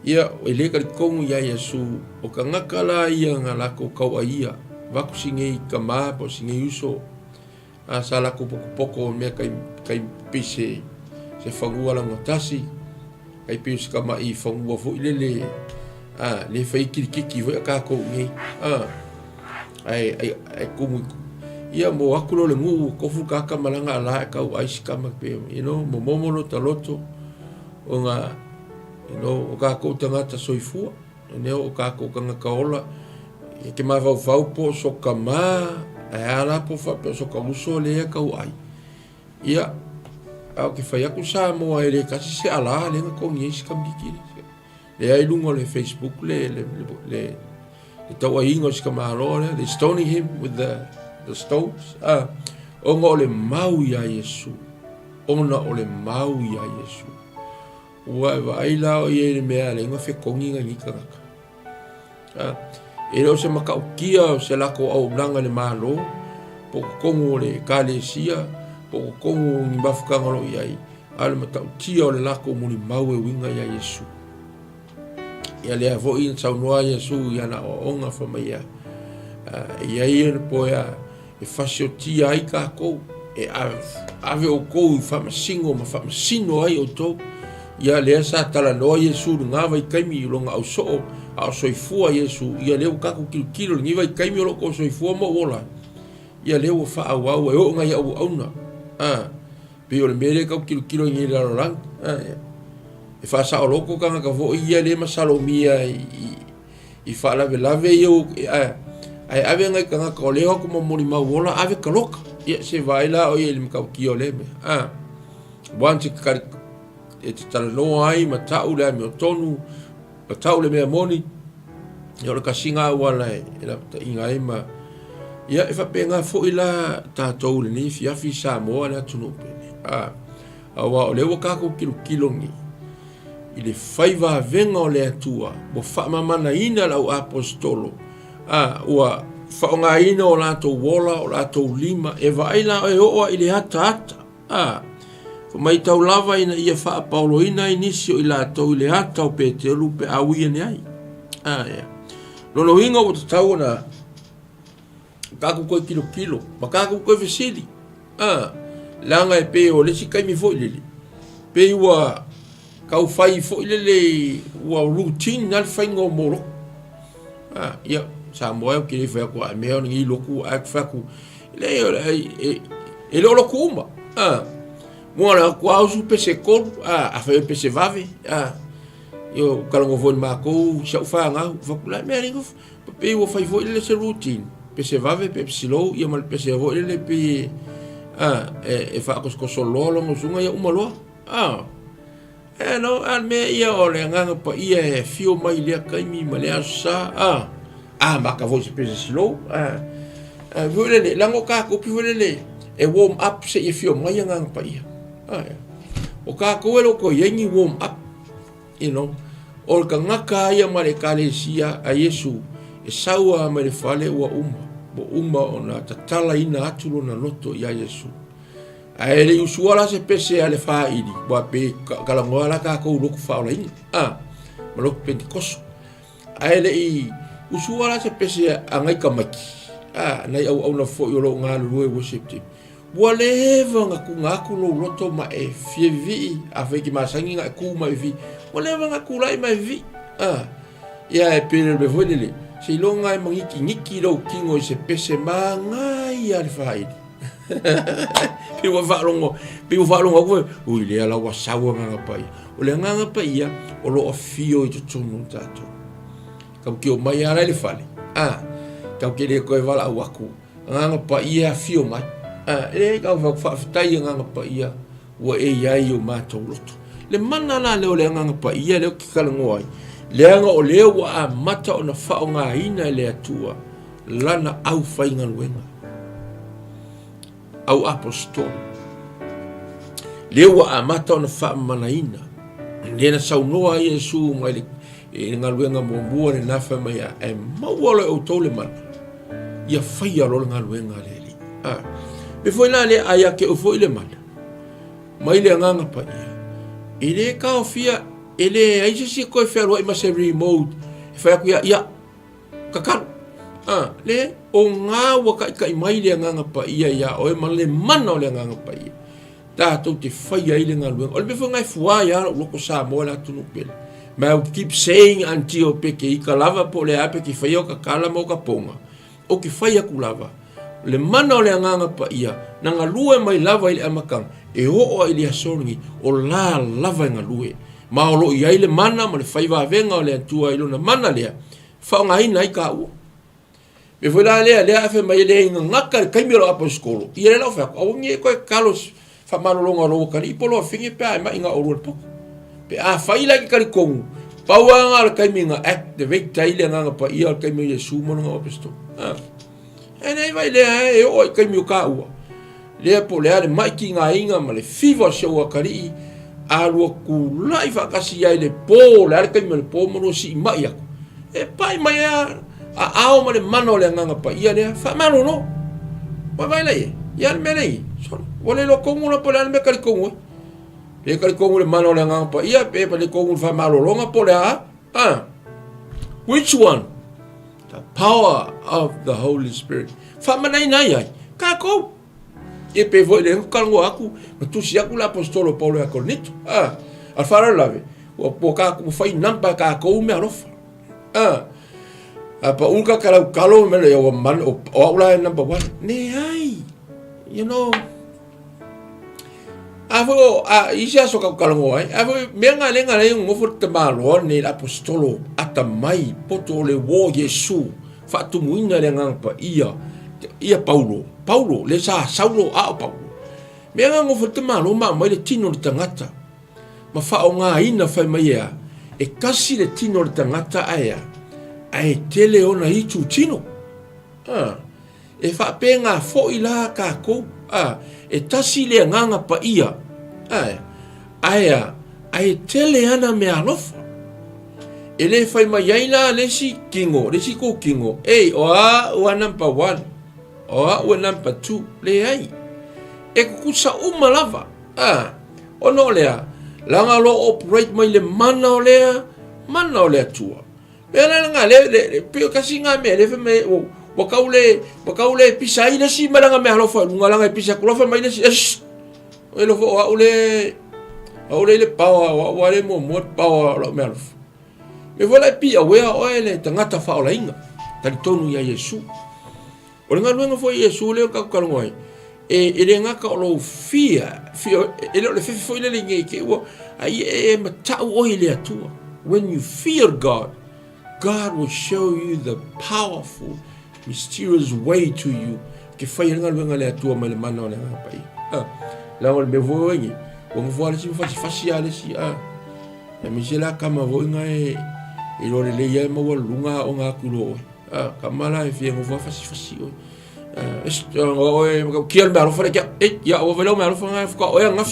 ia o le ka kongu ia Yesu o ka ngakala ia ngala ko kau ia va ku singe kama po singe uso a sala ko poko me kai pise se fangua la ngotasi kai pise kama i fangua fo le le fai kiki vo ka ko ngi ai kumu ia mo akulo le ngu ko fu ka malanga la ka ai skama pe mo momolo taloto o nga o ka ko tangata soifua o ka ko kanga kaola ke ma vau po so kama ala po fa po so kamuso le ka ai ia au ke fai aku sa mo ele ka se ala le ko ngi skam dikiri le ai lungo le Facebook le tau ingo skama role they stoning him with the stones o ngole mau ya Yesu ona ole mau ya Yesu wa vaila o ye me ale ngo fe kongi ngi kaka e lo se maka ukia se la ko au blanga le malo po kongo le kalesia po kongo ni bafuka ngalo yai al mata ukia le la ko muni mawe winga ya Yesu ya le avo in sa noa Yesu ya na onga fa mai ya ye po ya e fasio tia ai ka ko e ave o ko fa masingo ma fa masino ai o to ia le sa tala no Yesu nga vai kaimi longa au so i fua Yesu ia le ka ku kilo ngi vai kaimi lo ko so i fua mo wola ia le o fa au e o nga ia au na pe o le mere ka kilo ngi la lang e fa sa o loko ka vo ia le masalo mia i fa la lave yo ai ave nga ka ko le ko mo mori ma wola ave ka loka ia se vai la o ia le ka kilo le wanti ka e te tala noa ai ma tau le me o tonu ma tau le mea moni e o le kasinga wala e la ta inga e ma ia e whapenga fo ila tātou le ni fiafi Samoa na tunu pene. Awa o lewa kako kilo ngi. I le whaiva venga o le atua, mo whaamamana ina lau apostolo. Ua whaonga ina o lātou wola, o lātou lima, e vaila e oa i le hata. Mai tau lava ina ia wha paulo ina inisio i lātou i le hata o pe te lupe awia ne ai. Nono hinga o te tau na kaku koe kilo, ma kaku koe vesili. Langa e pe o lesi kaimi fo i lele. Pe ua kau fai fo i lele ua routine nal fai ngō moro. Ia, sa moe o kere whea kua mea o ngi loku a whaku. E lolo kuuma. Mua la kua ausu pese koru, a whai pese vave. Yo kalango fo ni mākou, siau whaa ngau, whakula mea ringo. Pe ua fai fo i lele se routine. Pese vave, pe silo, ia mal pese fo i lele pe... e whaakoskoso lolo ngosunga ia umaloa. No, me ia o le nganga pa ia e fio mai lea kaimi ma lea sa. Maka voice pese silo. Vuelele, lango kako pi vuelele. E warm up se ia fio mai nganga pa ia. O kako elo ko yengi warm up. You know. O ka ngaka ia ma le kalesia a Yesu. E saua ma le fale ua uma. Bo uma o na tatala ina aturo na loto ia Yesu. Aele usuala se pese ale whaidi. Boa pe kalangoa la kako uloku whaola inga. Maloku pentikoso. Aele i usuala se pese angai kamaki. Nai au na fo yolo ngā lue worship team. Boa leva ngaku lo loto ma e fie vi. A wheki masangi ngā ku ma e vi. Boa leva ngaku lai ma e vi. Ia e pere me voelele. Se longa e ngiki lau kingo i se pese ma ngai ale whaidi. Piwa whaalonga koe, ui lea lau asaua nganga pai. O lea nganga pai ia, o lo a fio i tutunu tātou. Kau ki o mai ara le whale. Kau ke lea koe wala au aku. Nganga pai ia fio mai. Kau whaafitai nganga pai ia, ua e iai o mātou loto. Le mana la leo lea nganga pai ia, leo ki kalangoai. Leanga o leo wa a mata o na whao ngā ina e lea tua. Lana au whainga luenga. Au apostol. Leo wa a mata o na wha manaina. Lena saunoa i Yesu mai le ngā luenga mua le nawha mai a e mauala o tole mana. Ia whaia lo ngā luenga le li. Me foi la le aia ke o foi le mana. Mai le nganga pa ia. I le ka o fia, ele aise si koe whea roa i ma se remote. E whea kuia ia kakaru. Le o ngā waka i kai mai le nganga pa ia ia o e ma le mana o le nganga pa ia. Tātou te whaia i le ngā luenga. O le befo ngai fuai ara o loko Samoa la tunu pele. Ma I keep saying until peke i ka lava po le ape ki whaia o ka kala mo ka ponga. O ki whaia ku lava. Le mana o le nganga pa ia. Na ngā lue mai lava i le amakang. E o i le asoringi o la lava i ngā lue. Ma o lo i ai le mana ma le whaiva venga o le antua i lona mana lea. Whao ngā ina i ka ua. Me foi la lea afe mai le inga ngaka le kaimiro aposkolo. I ele lau whako. Au ngi e koe kalos whamarolonga roa kari. I polo a whingi pe a ma inga orua le poko. Pe a whaila ki kari kongu. Pauanga le kaiminga activate taile nganga pa ia le kaimiro Yesu mono ngā apostolo. E nei vai lea e o i kaimiro ka ua. Lea po lea le maiki ngā inga ma le fiva se ua kari. A rua kulai whakasi ai le pō. Le are kaimiro le pō mono si i mai ako. E pai mai a ao ma le mano le nganga pa ia lea whamaro no. Wa vai lai e. Ia le mea nei. Wale lo kongu na po le ane me kari kongu e. Le kari kongu le mano le nganga pa ia. Pe pa le kongu le whamaro longa po le a. Which one? The power of the Holy Spirit. Whamanai nai ai. Ka kou. E pe voi le hukarango aku. Ma tusi aku la apostolo Paulo a Korinito. Al whara lave. Wa po ka aku mwhai nampa ka kou me arofa. Pa ulka kalau me le o man o aula number 1 ne ai you know avo isa so kalau ai avo menga lenga le ngo fort malo ne apostolo atamai poto le wo Yesu fatu muina le ngapa ia Paulo le sa Saulo a Paulo menga ngo fort malo ma mai le tino le tangata ma fa o nga ina fa mai e kasi le tino le tangata aya ai tele ona i tino. e whapenga fo i la kako, e tasi le nganga pa ia, ai tele ana me alofa. E le whai mai aina le si kingo, le si ko kingo, ua number 1, ua number 2, le ai. E kukusa umalava, ono lea, langa lo operate mai le mana o lea tua. Pena nga le pio kasi nga me le me wakaule pisa ina si malanga me alofa lunga langa pisa kulofa mai si o lo fo aule le pawa wa le mo pawa lo me alofa. Me vola pi awea o ele tangata fa ola inga. Tali tonu ya Yesu. O nga luenga fo Yesu le ka kalongoi. E le nga ka lo fia ele le fe fo ile nge ke wo ai mata o ile atua. When you fear God, God will show you the powerful, mysterious way to you. Que fai nga luenga le atua mai le mana o le nga pai. La o me vo ngi. O mo voa le si faciale si e mi se la kama vo nga e lo le ia mo lunga o nga kulo. Kamala e fie mo voa fasi o. O kiel me alo fare kia ya o velo me alo fanga fuka o nga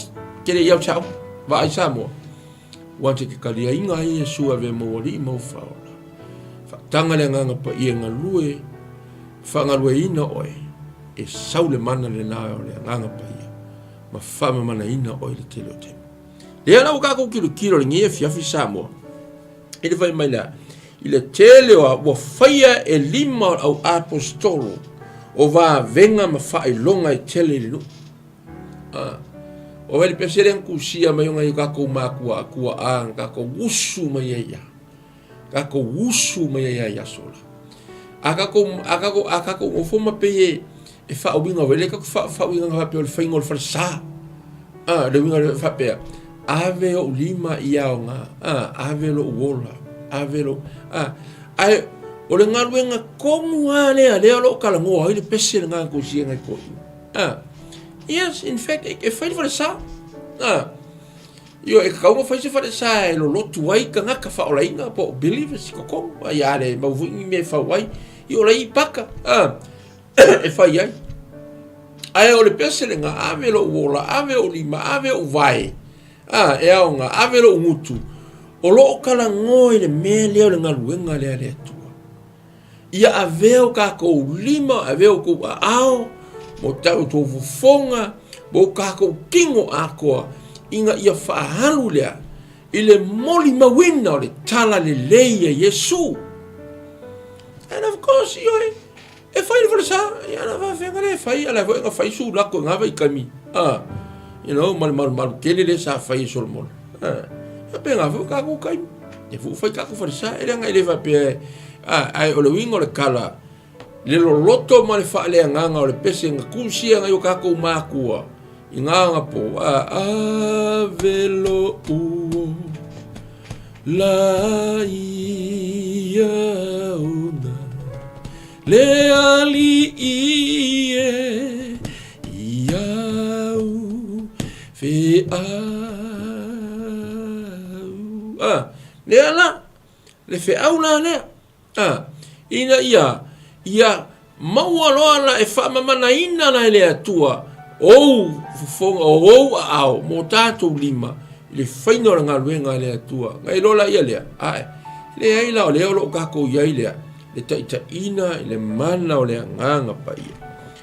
ke le ia chao. Va ai samo. Wante ke kalia inga e Yesu ave mo li mo fa. Tanga le nga pa ia nga lue fanga lue ina oe e saule mana le na o le nga pa ia ma fama mana ina oe le tele o te le ana uka ko kilo le ngie fiafi samo ele vai mai la ile tele o faia e lima au apostolo o va venga ma fai longa e tele le no o vele pesere ku sia mai nga ka ko ma ku ka ko usu mai ia kako usu mai ia sola akako o foma pe e fa o binga vele ka fa winga fa pe o faingo o farsa de winga fa pe ave o lima ia nga ave lo wola ave lo ai o le ngaluenga komu ale lo kala ngo ai le pese nga ko sia nga ko yes in fact e fa farsa Yo e kau mo fai se fa sa lo lotu ai ka nga ka fa ola inga po believe si ko ya le ma vu me fa wai yo la ipaka e fa ai ai o le pese nga ave lo wola ave o lima ave o vai e au nga ave lo ngutu o lo kala ngoi le me le nga luenga le tu ia ave o ka ko lima ave o ko ao mo tau to fonga mo ka ko kingo akoa inga ia whaahalu lea, ile moli mawina o le tala le leia Yesu. And of course, yo e whai le sa, ia na whawhenga le whai, ala whaenga whai su lako ngā wai kami. You know, maru kele le sa whai solomon. Ia pe ngā whau kako kaimi. E whai kako whai sa, e renga ele whape, ai o le winga o le kala, le lo loto ma le wha lea nganga o le pese ngā kusia ngā yo kako mākua. Inganga po avelo uo la ia una le ali ie iau fe au le ala le fe au na le ina ia maua loa e fa mamana ina na le atua fonga au mo tatou lima le faino nga luenga le atua ngai lola ia le le ai la le o ka ko ia le ta ina le mana o le nganga pa ia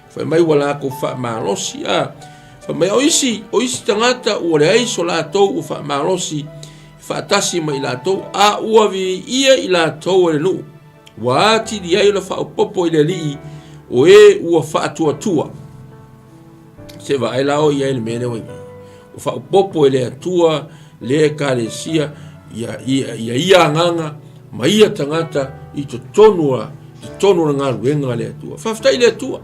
foi mai wala ko fa malosi fa mai oisi tangata o le ai so la to u fa malosi fa tasi mai la to ua vi ia i la to le nu wati di ai la fa popo ile li o ua fa tua se va ai lao ia ele mene wai o fa popo ele atua le kalesia ia nganga mai tangata i to tonua nga luenga le atua fa ftai le atua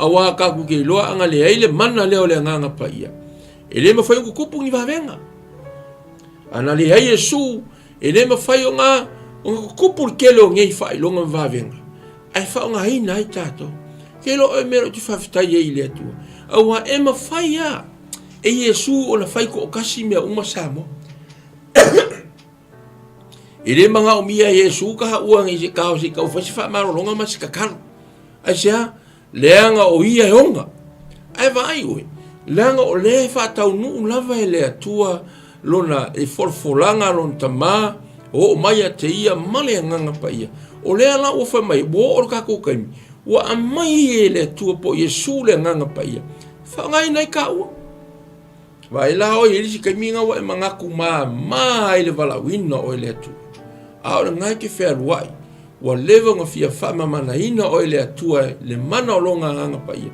awa ka ku ke loa anga le ile mana le ole nganga pa ia ele ma fai ku kupu ni va venga ana le ai Yesu ele ma fai nga o kupu ke lo ngai fai longa va venga ai fa nga ai nai tato ke lo e mero ti fa ftai ile atua awa e mawhaia e Yesu o na whai ko o kasi mea uma samo e re mga o mia Yesu ka hauang i se kao si kao whasi wha marolonga ma si kakaro ai sea leanga o ia onga ai vai oi leanga o le fa tau nu lava ele atua lona e forfolanga lon tama o mai te ia male nganga pa ia o le ala o fa mai bo o ka ko kai wa amai ele atua po Yesu le nganga pa ia fa ngai nai ka u vai la o ele si kai minga wa manga ku ma ile vala wino o ele atua a o ngai ke fer wai wa leva nga fia fa mama na ina o ele atua le mana o longa nganga pa ia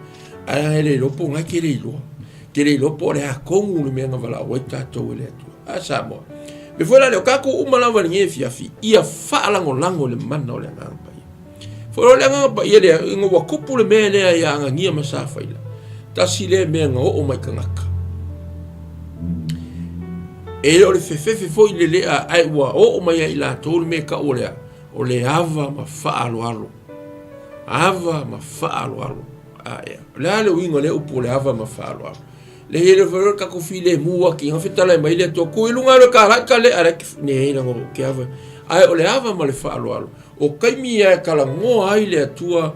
ai ele lopo ngai ke le lopo le a kongu le menga vala o tato ele atua a sa mo me foi le kako uma lava ni fia ia fa lango le mana o le nganga pa ia foi le nganga pa ia le ngo wa kupu le me le ia nga ngia masa fa ila ta si le menga o mai kangaka e o le fefe foi le ai wa o mai ai la to me ka o le ava ma fa alo ava ma fa alo le wingo le upo le ava ma fa alo le hele vero ka ko file mua ki nga fitala mai le to ko ilunga le ka le ara ne na ngo ke ava ai o le ava ma le fa alo o kai mi e kala ngo ai le tua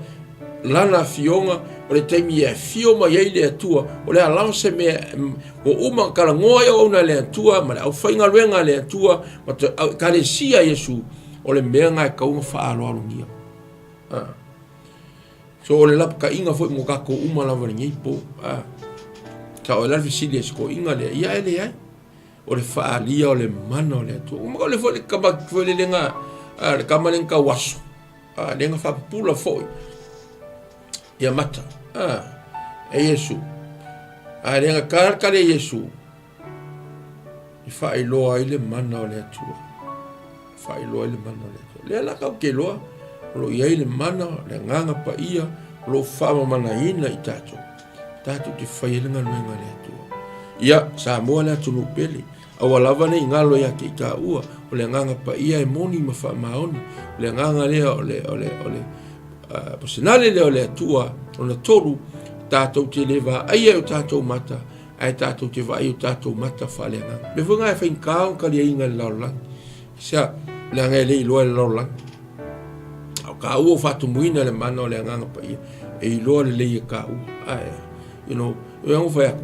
lana fionga o le taimi e fio ma ye le tua o le ala se me o uma kala ngo ai o na le tua ma au fainga renga le tua ma ka le sia Yesu o le menga ka un fa alo ngia so o le lap ka inga foi mo ka ko uma la vani po ka o la visile sko inga le ia ele ai o le fa alia o le mana o le tua o mo le foi ka ba foi le nga ka malen ka waso le nga fa pula foi ia mata e Yesu le nga ka le Yesu i fa ilo ai le mana o le tua fa ilo le mana le le la ka ke lo lo ia le mana le nganga pa ia lo fa mana ina i tato te fa ile nga no le tua ia sa mo la tu pele a wala vane ngalo ya ke ka ua o le nganga pa ia e moni ma fa maoni le nganga le ole personale le tua ona toru tato te leva ai o tato mata ai tato te vai o tato mata fa le nganga me vonga e fa in ka o ka le inga la la sa le ngele lo lang au ka u fa tu muina le mano le nganga pa ia e lo le ka u ai you know eu fa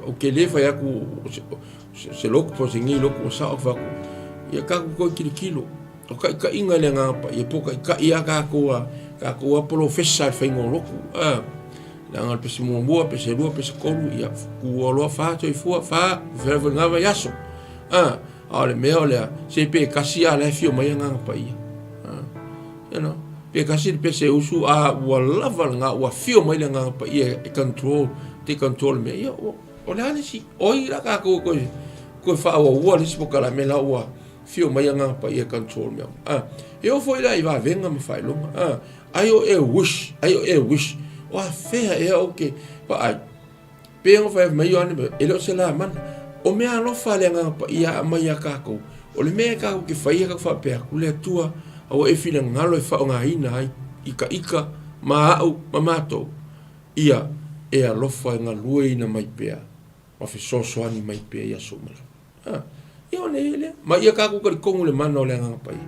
o que le fa ku se lo ko singi lo ko sa fa ku ia ka ko kilo o ka inga le nganga pa ia poka ka ia ka ko professor fa ngolo ku la ngal pesi mo pesi lo pesi ko ia ku lo fa to fa verva ngava yaso ale mea olea se pe kasi ala fio mai nga pa ia you know pe kasi pe se usu a wala nga wa fio mai nga pa ia control me ia o la ni si oi la ka ko fa wa ni si pokala me la wa fio mai nga pa ia control me eu foi lá e vai venga me fai lo ayo e wish o fe e okay pa ai pe ngo fa mai yo ni ele se la man o mea no fale nga pa ia mai kako o le mea kako ke faia ka fa pe ku le tua o e fina ngalo e fa nga ina ai ika ma au mamato ia e a lofa nga lue ina mai pe ma fe so ani mai pe ia so mala ia ne ele ma ia kako ka kongu le mano le nga pa ia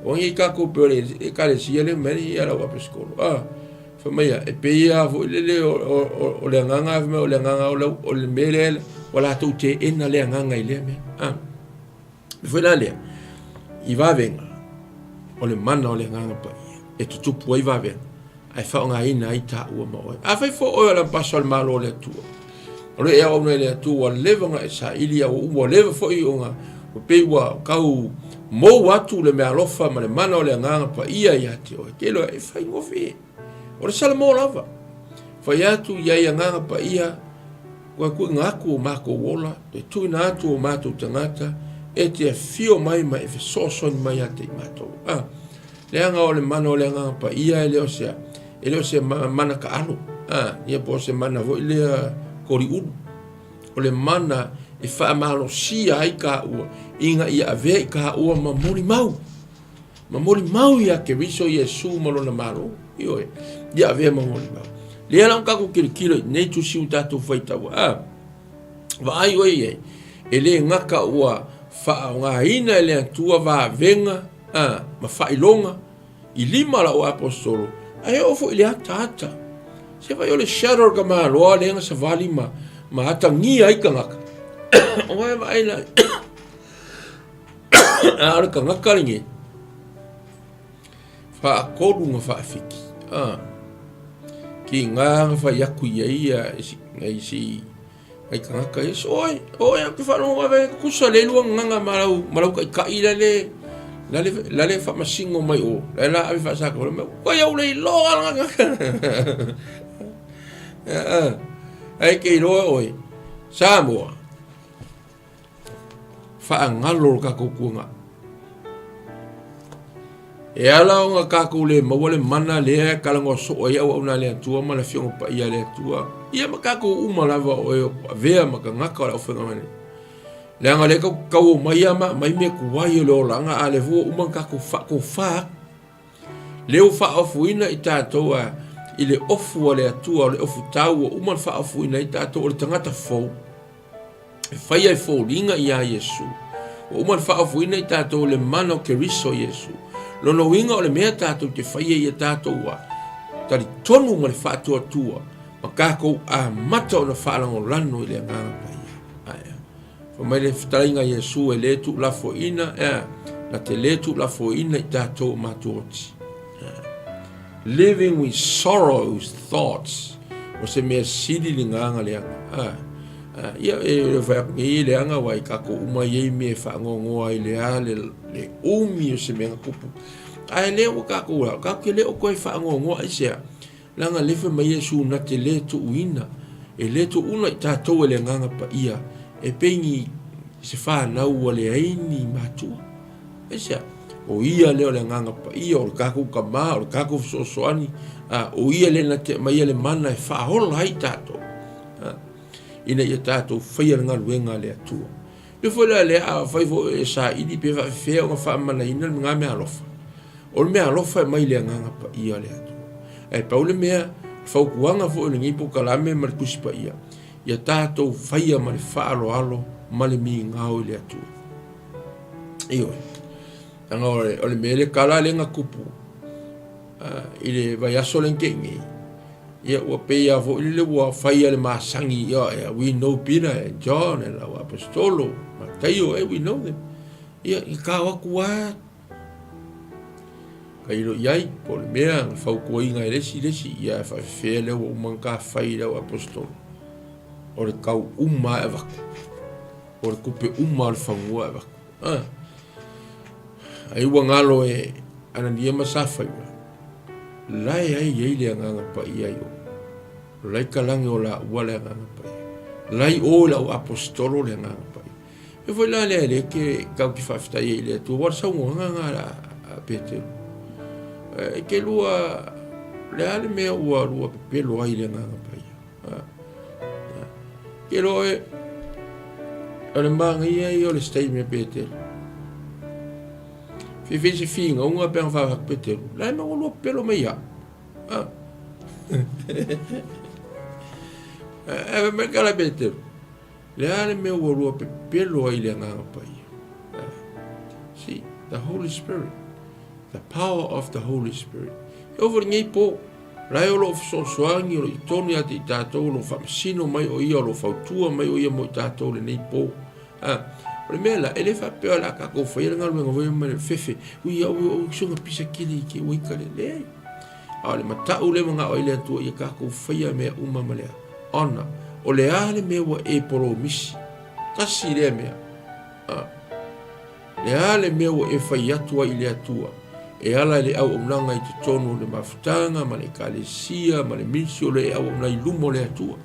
o ia kako pe le ka le si ele meri ia la wa pe skolo fa mai e pe ia vo le o le nga o le nga o le mele wala tu te ena le nganga ile me foi lá le i va venga o le mana o le nganga pa e tu poi va venga ai fa nga ina ita o mo a fa fo o la paso al malo le tu o le o no le tu o le venga sa ilia o le fo i o nga o pe wa ka u mo watu le me alofa ma le mana o le nganga pa ia te o ke lo e fa ngo fi o le salmo lava fa ia tu ia nganga pa ia wa ku ngaku mako wola te tu na tu mato tangata e te fio mai mai e so mai ate mato le anga o le mano le anga pa ia ele o se mana ka alo ia po se mana vo le kori ulu o le mana e fa malo sia ai ka u inga ia ave ka u mamori mau ia ke viso Yesu malo na malo io ia ave mamori mau le ala ka ko kilo nei tu si uta tu faita wa ai oi ele ngaka ua fa nga ina le tua va venga ma fa ilonga i lima la o apostolo Ai o fo ile ata. Se vai ole shadow ka ma loa lenga sa vali ma ata ngi ai ka ngaka. O vai la. Ara ka ngaka ringi. Fa kodu nga fa fiki. Ki nga fa yaku ia ngai si ai ka ngaka is oi aku fa no ave kusa le luang nga malau ka ila le fa masingo mai o la ave fa sa ko ko ia le lo nga ai ke lo oi Samoa fa ngalo ka ko kunga e ala nga ka ko le mawale mana le kala ngo so ia o na le tua mala fiongo pa ia le tua ia makako uma lava o vea maka ngaka o fenga mane le anga le ka o mai me ku wai lo langa ale vo uma ka ko fa le o fa ofuina i tatou i le ofu le atua le ofu tau o uma fa ofuina i tatou o le tangata fo e fai ai fo linga ia Yesu o uma fa ofuina i tatou le mano ke riso Yesu lono winga o le mea tatou te fai ai tatou wa tali tonu ma le fa tua makako a mata o na whaalango lano i le nganga pai. Fa mai le ftaringa Yesu e le tu la foina na te le tu la foina i tātou matoti. Living with sorrow's thoughts o se mea siri li nganga le anga. Ia e whaia le anga wai kako uma iei me whaangongoa i le a le umi o se mea kupu. Ai le o kako ura, kako le o koe whaangongoa i sea. Langa lefe mai Yesu na te le tu uina e le tu una i tātou e le nganga pa ia e pengi se whanau le aini matua e sea o ia leo le nganga pa ia o le kaku kama o le kaku sosoani o ia le na te mai le mana e whahola hai tātou ina ia tātou whaia ngā luenga le atua le fwela le a whaifo e sa idi pe whawhea o ngā whaamana ina le ngā mea alofa o le mea alofa e mai le nganga pa ia le atua e paule mea faukuanga fo le ngipo kalame ma le kusipa ia ia tātou whaia ma le whaalo alo ma le mi ngau le atu iyo anga o le mele kala le nga kupu i le vai aso le nkengi ia ua peia fo i le ua whaia le masangi ia we know Peter and John and our apostolo Mateo we know them ia i kawaku kairo iai po le mea fau koinga e lesi ia fa fele o manka fai le apostol o le kau uma e vaku o le kupe uma le fangua e vaku ai ua ngalo e anania masafai lai ai iei le anganga pa ia yo lai kalangi o la ua le anganga pa ia lai o la apostolo le anganga pa ia e foi la le ke kau ki fafta iei le tu wa sa nganga la Petero ke lua le ale mea ua lua pepelo ai le nganga pai ke loe ale manga ia i o le stay me Petero fifisi finga unga penga fa Petero lai ma lua pelo mai ia me kala Petero le ale mea ua lua pepelo ai le nganga pai see the Holy Spirit, the power of the Holy Spirit. Over ngai po, lai o lo sosoangi o lo itoni ati i tātou lo whamasino mai o ia o lo whautua mai o ia mo i tātou le nei po. O le mea la, ele whapea la kako whaia ngā luenga wai mai le whewhe, ui au o sunga pisa kiri ki waika le le. A le matau le mga o ile atua ia kako whaia mea uma malea. Ona, o le ale mea wa e poro misi. Kasi le mea. Le ale mea wa e whai atua i le atua. E ala le au omnanga i te tono le mafutanga, ma le kalesia, ma le minsi o le au omna i lumo le atua.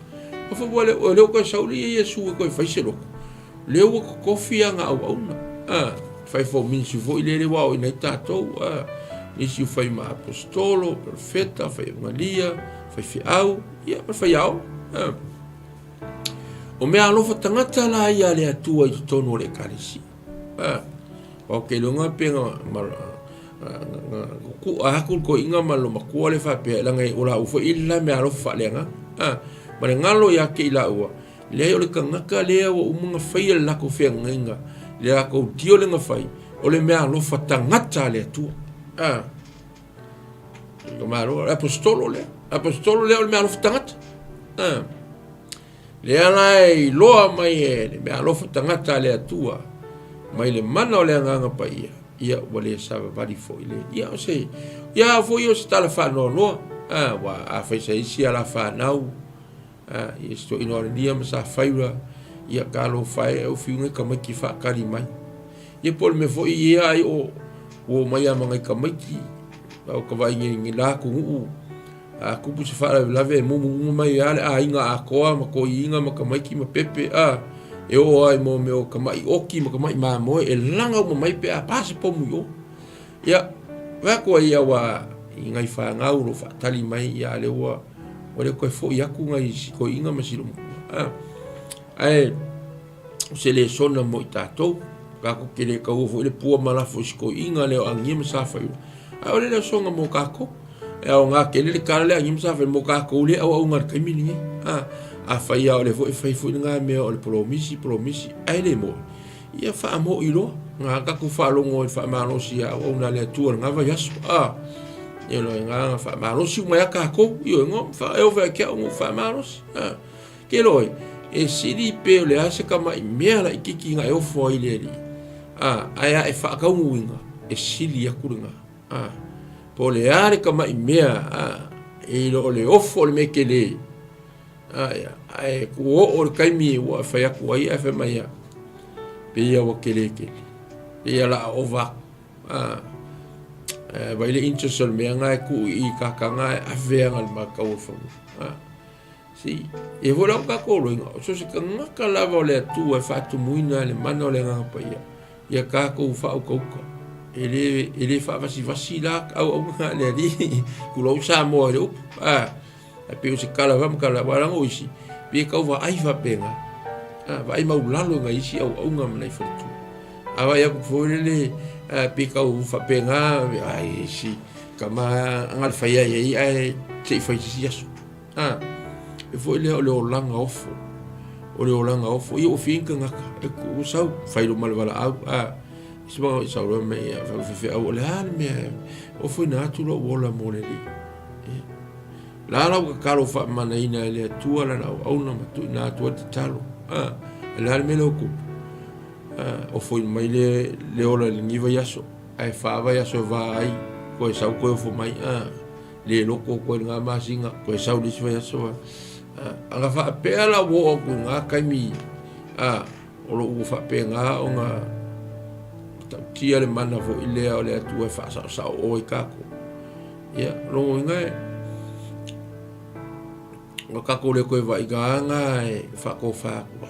O whawua o leo koe sauli e Yesu e koe whaise loko. Leo ko kofi anga au auna. Whai fo minsi fo i le wao i nei tātou. Nisi u whai ma apostolo, profeta, whai ungalia, whai whiau, ia, whai au. O mea alofa tangata la ia le atua i te tono le kalesia. O ke lunga penga ku akul ko inga malo makua le fa pe la ngai ola ufo illa me alo fa lenga ma le ngalo ya ke ila ua le o le kangaka le o umunga fai la ko fe nginga le a ko dio le ngafai o le me alo fa tangata le tu Maro apostolo le o me alofa tangata le anai loa mai le me alofa tangata le atua mai le mana o le anganga pa ia wale sa vali fo ile ia o se ia fo io sta la fa no wa a fa se isi ala fa nau ia sto ino dia ma sa faira ia kalo fai o fiunga ka mai ki fa kali mai ia pol me fo ia ai o mai ama ngai ka mai ki o ka vai ngi la ku a ku pu se fa la ve mo mai ale a inga a koa ma ko inga ma ka mai ki ma pepe e o ai mo me o ka mai oki ma ka mai ma mo e langa mo mai pe a pase po mu yo ia va ko ia wa inga fa ngau ro fa tali mai ia le wa le ko fo ia ku ngai ko inga ma silo ai se le sona mo tato ka ko kele ka o fo le pu mala fo ko inga le angi ma sa fa a ole le songa mo ka ko e o nga kele le kala le angi ma sa fa mo ka ko le o ngar ka mini a fa ia ole fo fo nga me o le promisi ai le mo ia fa mo ilo nga ka ku fa lo ngo fa ma no si a o na le tu nga va yaso e lo nga fa ma no si mo ya ka ko io ngo fa e o va ke o fa ma no ke lo e siri pe le ase ka mai mea la ikiki nga e o fo ile li aya e fa ka winga e sili ya kurunga po le are ka mai mea e lo le o fo le me ke le ai ku o kai mi wa fa ya ku ai fa mai ya pe ya wa ke le pe ya la o va vai le interesol me nga ku I ka nga a ve nga ma ka o fo si e vola ka ko lo so se ka nga ka la va le tu e fa tu muina le mano le nga pa ya ka ko fa o ko ele fa vasi la au nga le di ku lo sa mo le a pe o se kala wala o isi pe ka va ai va penga vai ma ulalo nga isi au nga mna I fotu ava ya ku fo le pe ka o fa penga ai si kama ngal fa ia ai se fa isi yaso e foi le langa ofo I o finka nga e ku sau fai lo mal wala au Isma sa ro me fa au le han me o foi na tu lo wala mo le la ka kalo fa mana ina le tua la au na tu na tu te talo le han me lo ku o foi mai le ola le niva yaso ai fa va yaso vai ko sa ko fo mai le loko ko nga masinga ko sa u disi yaso anga fa pe ala wo ku nga kai mi o lo fa pe nga o nga tia le mana fo ile o le tu fa sa o I kako ia lo nga o kako le ko vai ga nga fa ko fa ko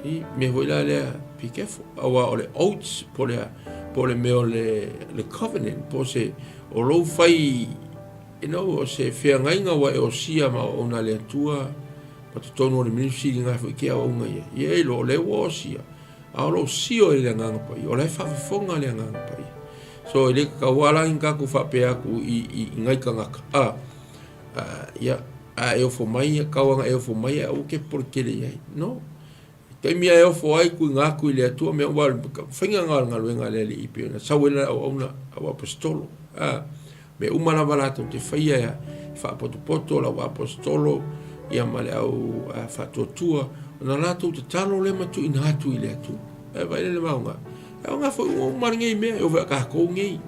I me voi la le be careful awa o le oats po le me o le covenant po se o lo fai o se fea ngainga wa e o sia ma o na le tua pa to tono le minisi nga fo ke o nga ye lo le wo sia a lo sio le nga pa o le fa fonga le nga pa so le ka wala inga ku fa pe aku I ngai ka nga ya e o fo mai ka wa e o fo mai o ke por ke le no te mi e o fo ai ku nga ku le tua me wa finga nga nga le ipi na sa wela o na o apostolo me umana valato te faia fa poto la apostolo ia male au fa totua na lato te talo le matu ina hatu ile atu vai le maunga nga fo o maringi me o ka ko ngi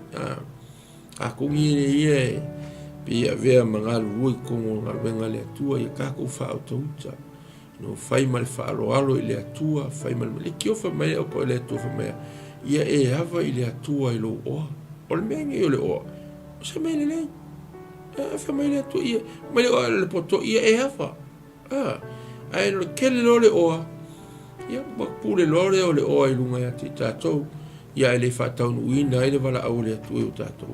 ie pia vea mangal rui ko ngal venga le atu ia ka ko fa aututa no fai mal fa alo ile atu fai mal le kio fa mai o po le atu fa mai ia e hava ile atu I lo o le mengi o le o se me le fa mai le tu ia mai le poto ia e hafa ai lo kele lo le o ia ba pule lo le o I lunga ia te tato ia le fa tau uina ile vala au le tu o tato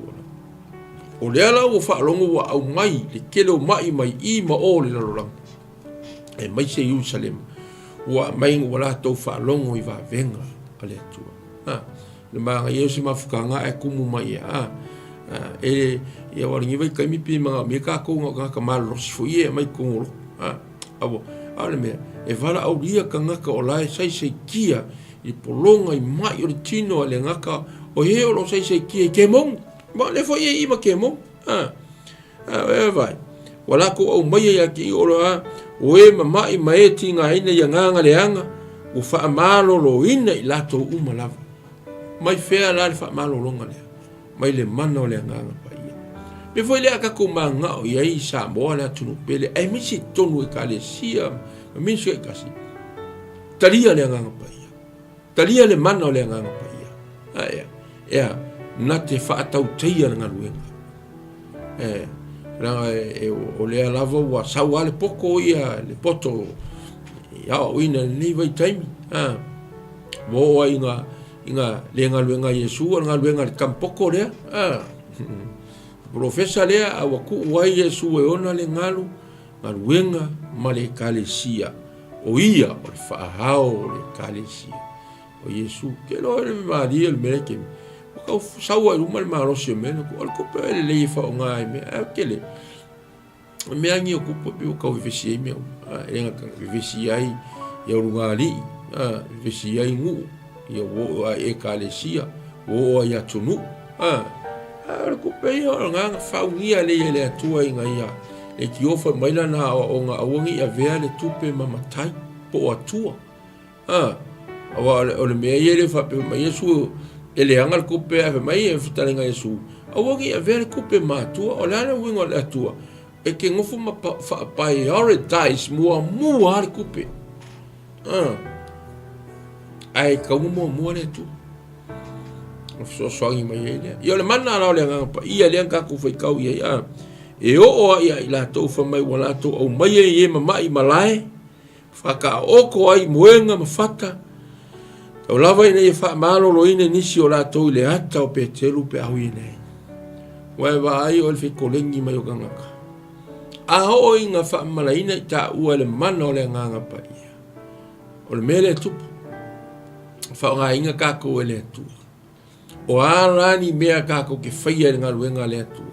o le ala o fa longo wa au mai le kele o mai I ma o le lo lang e mai se Jerusalem wa mai wala to fa longo I va venga ale tu le ma ia se mafukanga e kumu mai ia waringi vai kai mipi mga me ka ko nga ka malo fo ia mai ko abo ale me e vala au dia ka nga ka olai sai kia I polonga I mai o tino ale nga ka o he o sai kia ke mong ma le fo ia I ma ke mong vai wala ko au mai ya ki ora o e mai mai tinga ina ya nganga leanga o fa malo lo ina I lato uma lava mai fea la fa malo longa le mai le mano le nganga pa ia me foi le aka ko manga o ia I sa mo la tunu pele ai mi si tonu e kalesia mi si kasi talia le nganga pa ia talia le mano le nganga pa ia ya na te fa tau teia nga luenga ranga o le lava wa sawa le poko ia le poto ya o ina ni vai taimi mo inga le nga luenga Yesu nga luenga kampoko le profesa le a ku wa Yesu e ona le ngalu nga luenga male kalesia o ia o fa hao le kalesia o Yesu ke lo le Maria le mereke o sawa uma ma rosio meno ko al ko pe le fa ngai me akele me angi o ko pe o ka visi me nga visi ai ya rungali visi ai ngu ya wo e kalesia wo ya tunu al ko pe o nga fa ungia le tua inga ia e ki ofa mai na o nga awongi a vea le tupe mamatai po atua o le mea ele fa pe mai Yesu ele angal kupe ave mai e fitalenga Yesu awongi a vea le kupe matua o lana wingo le atua e ke ngofu ma prioritize mua le kupe ai ka mua le tu so soangi mai ele yo le mana la le nga pa ia le ka ku foi kau ia e o ia ila to fa mai wala to o mai e mai malai fa ka o ko ai moenga mafata o lava ina fa malo lo ina nisi o la to le ata o petelu pe au ina wa vai o fi kolengi mai o ganga a o inga fa malaina ta u le mano le nganga pa ia o le mele tu fa nga inga ka ko le tu o ara ni mea ka ko ke faia nga luenga le tu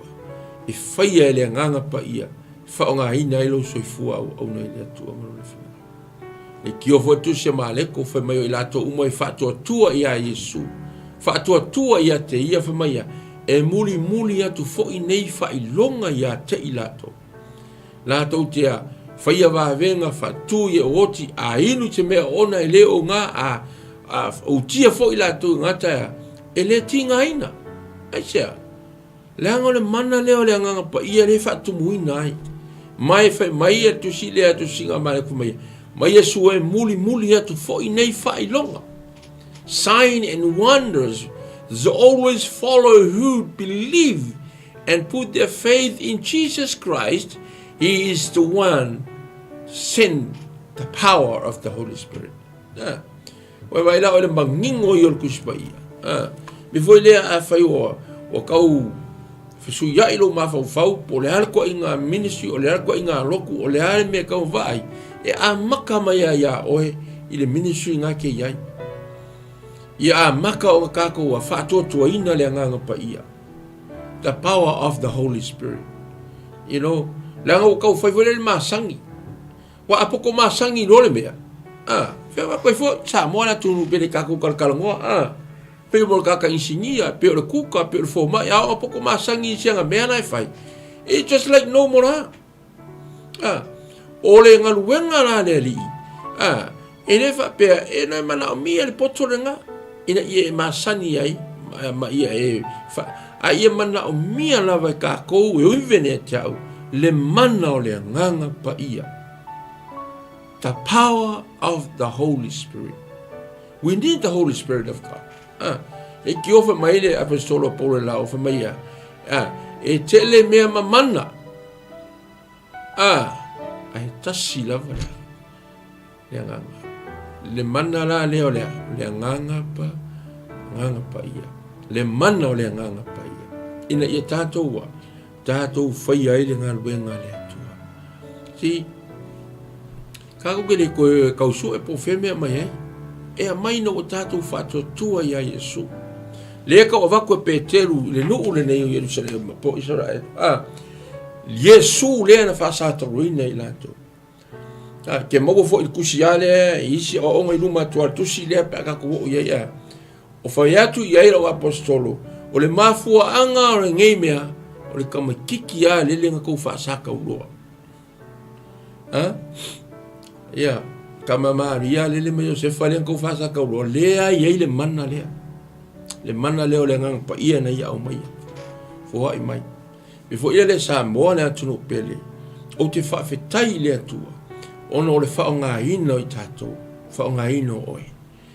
e faia le nganga pa ia fa nga ina ilo soifua au nei le tu mo le fa e ki o fotu se male ko fa mai ila to umo e fa to tua ia Yesu fa to tua ia te ia fa mai e muli atu fo I nei fa I longa ia te ila to la to te fa ia va venga fa tu ia oti a inu te me ona e leo nga a o tia fo ila to ngata e le tinga ina ai se Lango le mana leo le nganga pa ia le fa tu muina ai mai fa mai tu si le tu singa mai ku mai mai Yesu e muli atu fo I nei fa I longa sign and wonders they always follow who believe and put their faith in Jesus Christ. He is the one send the power of the Holy Spirit. Wa vai la ole mangingo yo kuspai me foi le a fai o kau fisu ya ilo ma fau po le al ko inga ministry o le al ko inga loku o le al me kau vai e a maka mai ya o ile ministry nga ke ya a maka o ka ko wa fa to ina le nga pa ia the power of the Holy Spirit you know la nga kau fai le masangi wa apoko masangi lo le mea fe wa ko fo sa mo na tu pe le ka ko kalkalongo pe mo ka insinia pe le kuka pe le forma ya o pouco masangi sianga mea na fai it's just like no more o le ngaluenga la le li ele fa pe e na mana mi le potorenga ina e masani ai ma ia e fa ai mana mi la va ka ko e vene tau le mana o le nganga pa ia the power of the Holy Spirit. We need the Holy Spirit of God. E ki ofa mai le apostolo Paulo la ofa mai e tele mea mamana ai tasi lava le nganga le mana la leo le nganga pa ia le mana o le nganga pa ia ina ia tatou fai ai le ngaluenga le atua si kako ke le koe kausu e po feme mai e a mai no tatou fatotua ia Yesu le ka o vako Peteru le no le nei Jerusalem po Israel Yesu le na fa sa to ruina ilato ke mo fo il kusiale isi o ngai luma to tu si le pa ka ko ia o fa ya tu ia o apostolo o le mafua anga o ngei mea o o le kama kiki a lele nga kou whaasaka uroa. Ia, kama Maria lele me Josefa le nga kou whaasaka uroa. Lea iei le mana lea. Le mana leo le ngang pa ia na ia o mai. Fua i mai. Befo ia le Samoa le atunu pele. O te whaafetai le atua. Ono o le whaonga ino i tātou. Whaonga ino oe.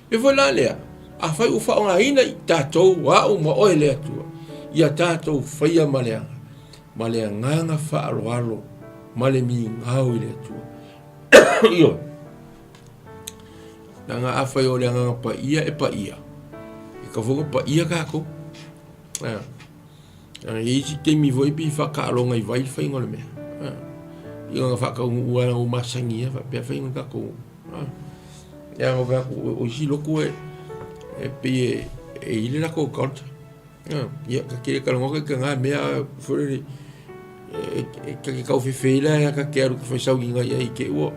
Befo la lea. A whai u whaonga ina i tātou. Wa o ma oe le atua. Ia tātou whaia maleanga. Maleanganga whaaroalo. Male mi ngau i le atua. Io. Nanga a whai o le nganga pa ia e pa ia. Ka fonga pa ia kako. Isi te mi voi pi whakaronga i vai whainga le mea. Ia nga whakaunga o masangia, pia whainga kako. Ia nga whaka o isi loko e pi e ile lako o kaunta. Ia ka kere karangoka ka ngā mea whurere ka ke kau whiwhela ia ka ke aru ka whaisau i ngai ai ke ua.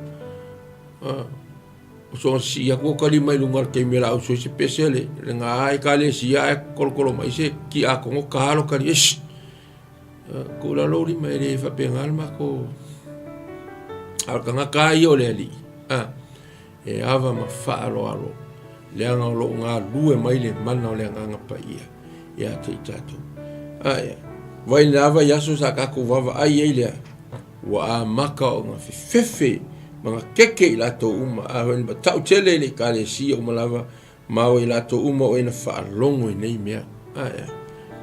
So si aku kali mai lungar ke mera au so se pesele nga ai kale si ai kolkolo mai se ki a ko kalo kali es ko la lori mai le fa pengal ma ko al kanga kai o le ali e ava ma fa alo le nga lo nga lue mai le mana le nga pa ia te tatu ai vai lava ya so sa ka ko va ai ele wa maka o nga fefe mga keke i lato uma awen ba tau tele le kale si o malava mau i lato uma o ina fa longo i nei mea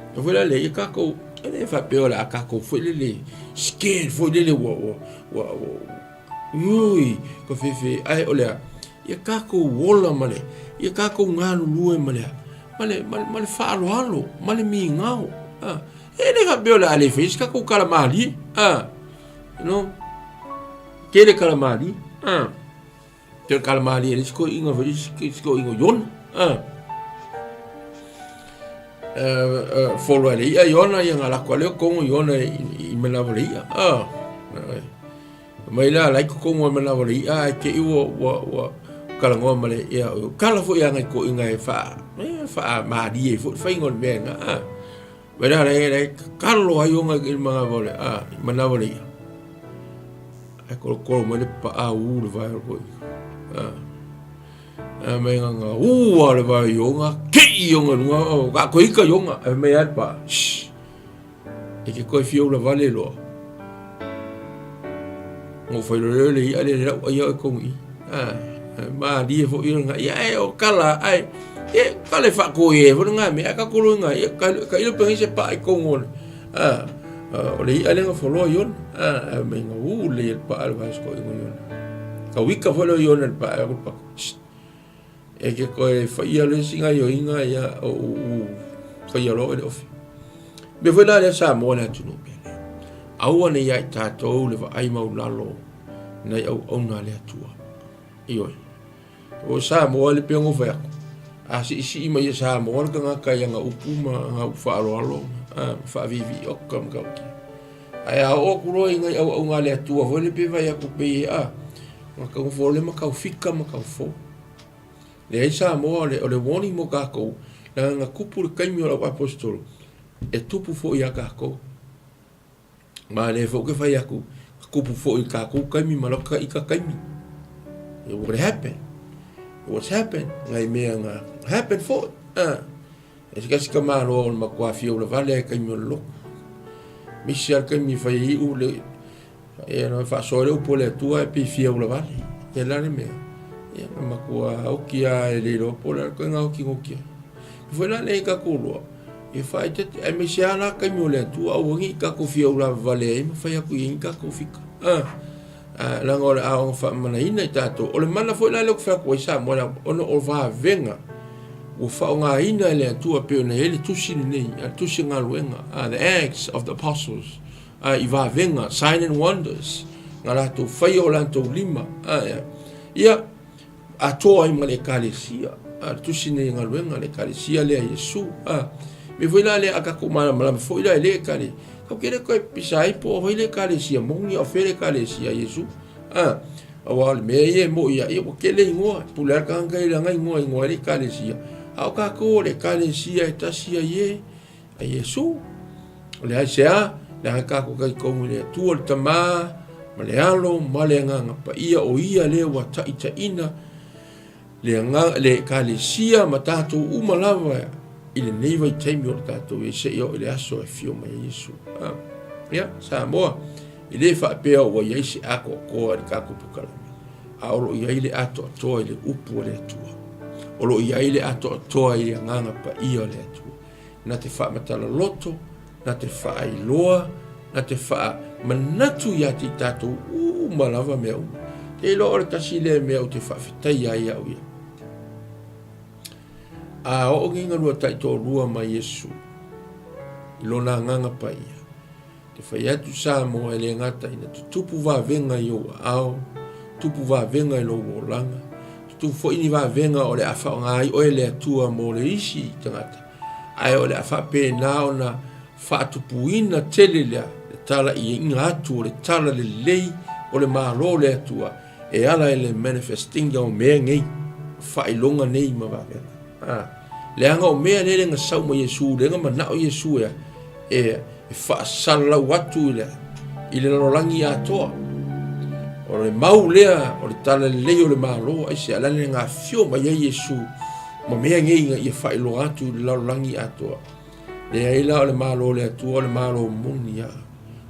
no foi le ka ko ele fa peola ka ko foi le scared foi le wa ui ko fefe ai olea ia ka ko wola male ia ka ko ngalu lue male male fa alo male mi ngau ele fa peola ale fez ka ko kala mali no Kele kalamari, kele kalamari ele sko inga veri sko inga yon, follow ele ia yona ia ngala kwale kongo yona I menavali mai la like kongo menavali ke iwo wa kalango male ia kala fo ia ngai ko inga fa mari fo fa ingon benga Beda le kalo ayonga il mga vole menavali Kolo mele pa a le vai ko me nga le vai yonga ke yonga nga ko ika yonga me al pa e ke ko fio le vale lo ngo foi le ale ya ko mi ma di fo yonga ya o kala ai e kale fa ko e fo nga me ka ko nga ka ile pe se pa ko ngon o le ale nga folo yon me nga le pa al vai ko yon ka wika folo yon al pa e ke ko fa ia le singa yo inga ya o fa ia lo e ofi be foi la le sa mo na tu no be au ne ya ta to le va ai mau lalo na au na le tua io o sa mo le pe ngo fa si ma ya sa mo nga ka nga upuma nga fa alo fa vivi o kam ka ai o kulo inga au nga le tua vo le pe vai ku pe ma ka fo le ma ka fika ma ka fo le sa mo le warning mo ka ko nga kupu ka mi o apostolo e tupu fo ya ka ko ma le fo ke fa ya ku kupu fo I ka ko ka mi ma ka ika ka mi it would happen what's happened ngai me nga happen for es que ska ma lo ma kwa fio le vale ka mi lo mi sia ka mi fa I u le e no fa so le po le tua pe fio le vale e la me e ma kwa o kia le lo po le ka nga o ki o kia foi la le ka ko lo e fa te e mi sia la ka mi le tua o ngi ka ko fio la vale e fa ya ku in ka ko fika la ngora a o fa mana ina tato o le mana foi la le fa ko sa mo la ono o va venga o fa nga ina le tua pe na ele tusi nei tusi nga luenga the acts of the apostles I va venga sign and wonders nga la to fa o la to lima ia a to ai male kalesia tusi nei nga luenga le kalesia le Yesu me foi la le aka ko mala foi la le kale o kere ko pisai po hoile kalesia mongi o fere kalesia Yesu awal me ye mo ia e o kele ngo pular ka ngai la ngai ngo le kalesia au ka ko le kalesia etasia ye a Yesu le sea le haka ko kai kongu le tua le tama ma le alo ma le nganga pa ia o ia le wa ta ina le ka le sia ma tātou umalawa i le nei vai taimi o le tātou e se o le aso e fio mai Yesu ia sa moa i le whaapea o iai se ako koa le kako pukalami a oro iai le ato atoa i le upu o le atua oro iai le ato atoa i le nganga pa ia o le atua na te whaamatala loto na te whaailoa na te wha manatu ia te tātou umalawa mea te ilo o le kasi le mea o te whaafitai ai au ia a o nginga rua taito rua mai Yesu i lona nganga pa ia te whai atu sa moa ele ngata ina tupu wa venga i o ao tupu wa venga i lo langa tupu fo ini wa venga o le afa o ngai o ele atua mo le isi tangata ai o le afa pe na o na fa tupu ina tele le tala i inga atu o le tala le lei o le malo le atua e ala ele manifesting o mea ngai fa ilonga nei ma wa venga le anga o mea le nga sau mo Yesu le nga mana o Yesu e fa sala watu ile lorangi atoa o le mau lea o le tala le o le malo ai se ala le nga fio ma Yesu ma mea ngai i fa ilo atu le lorangi atoa le ai la o le malo le atu o le malo munia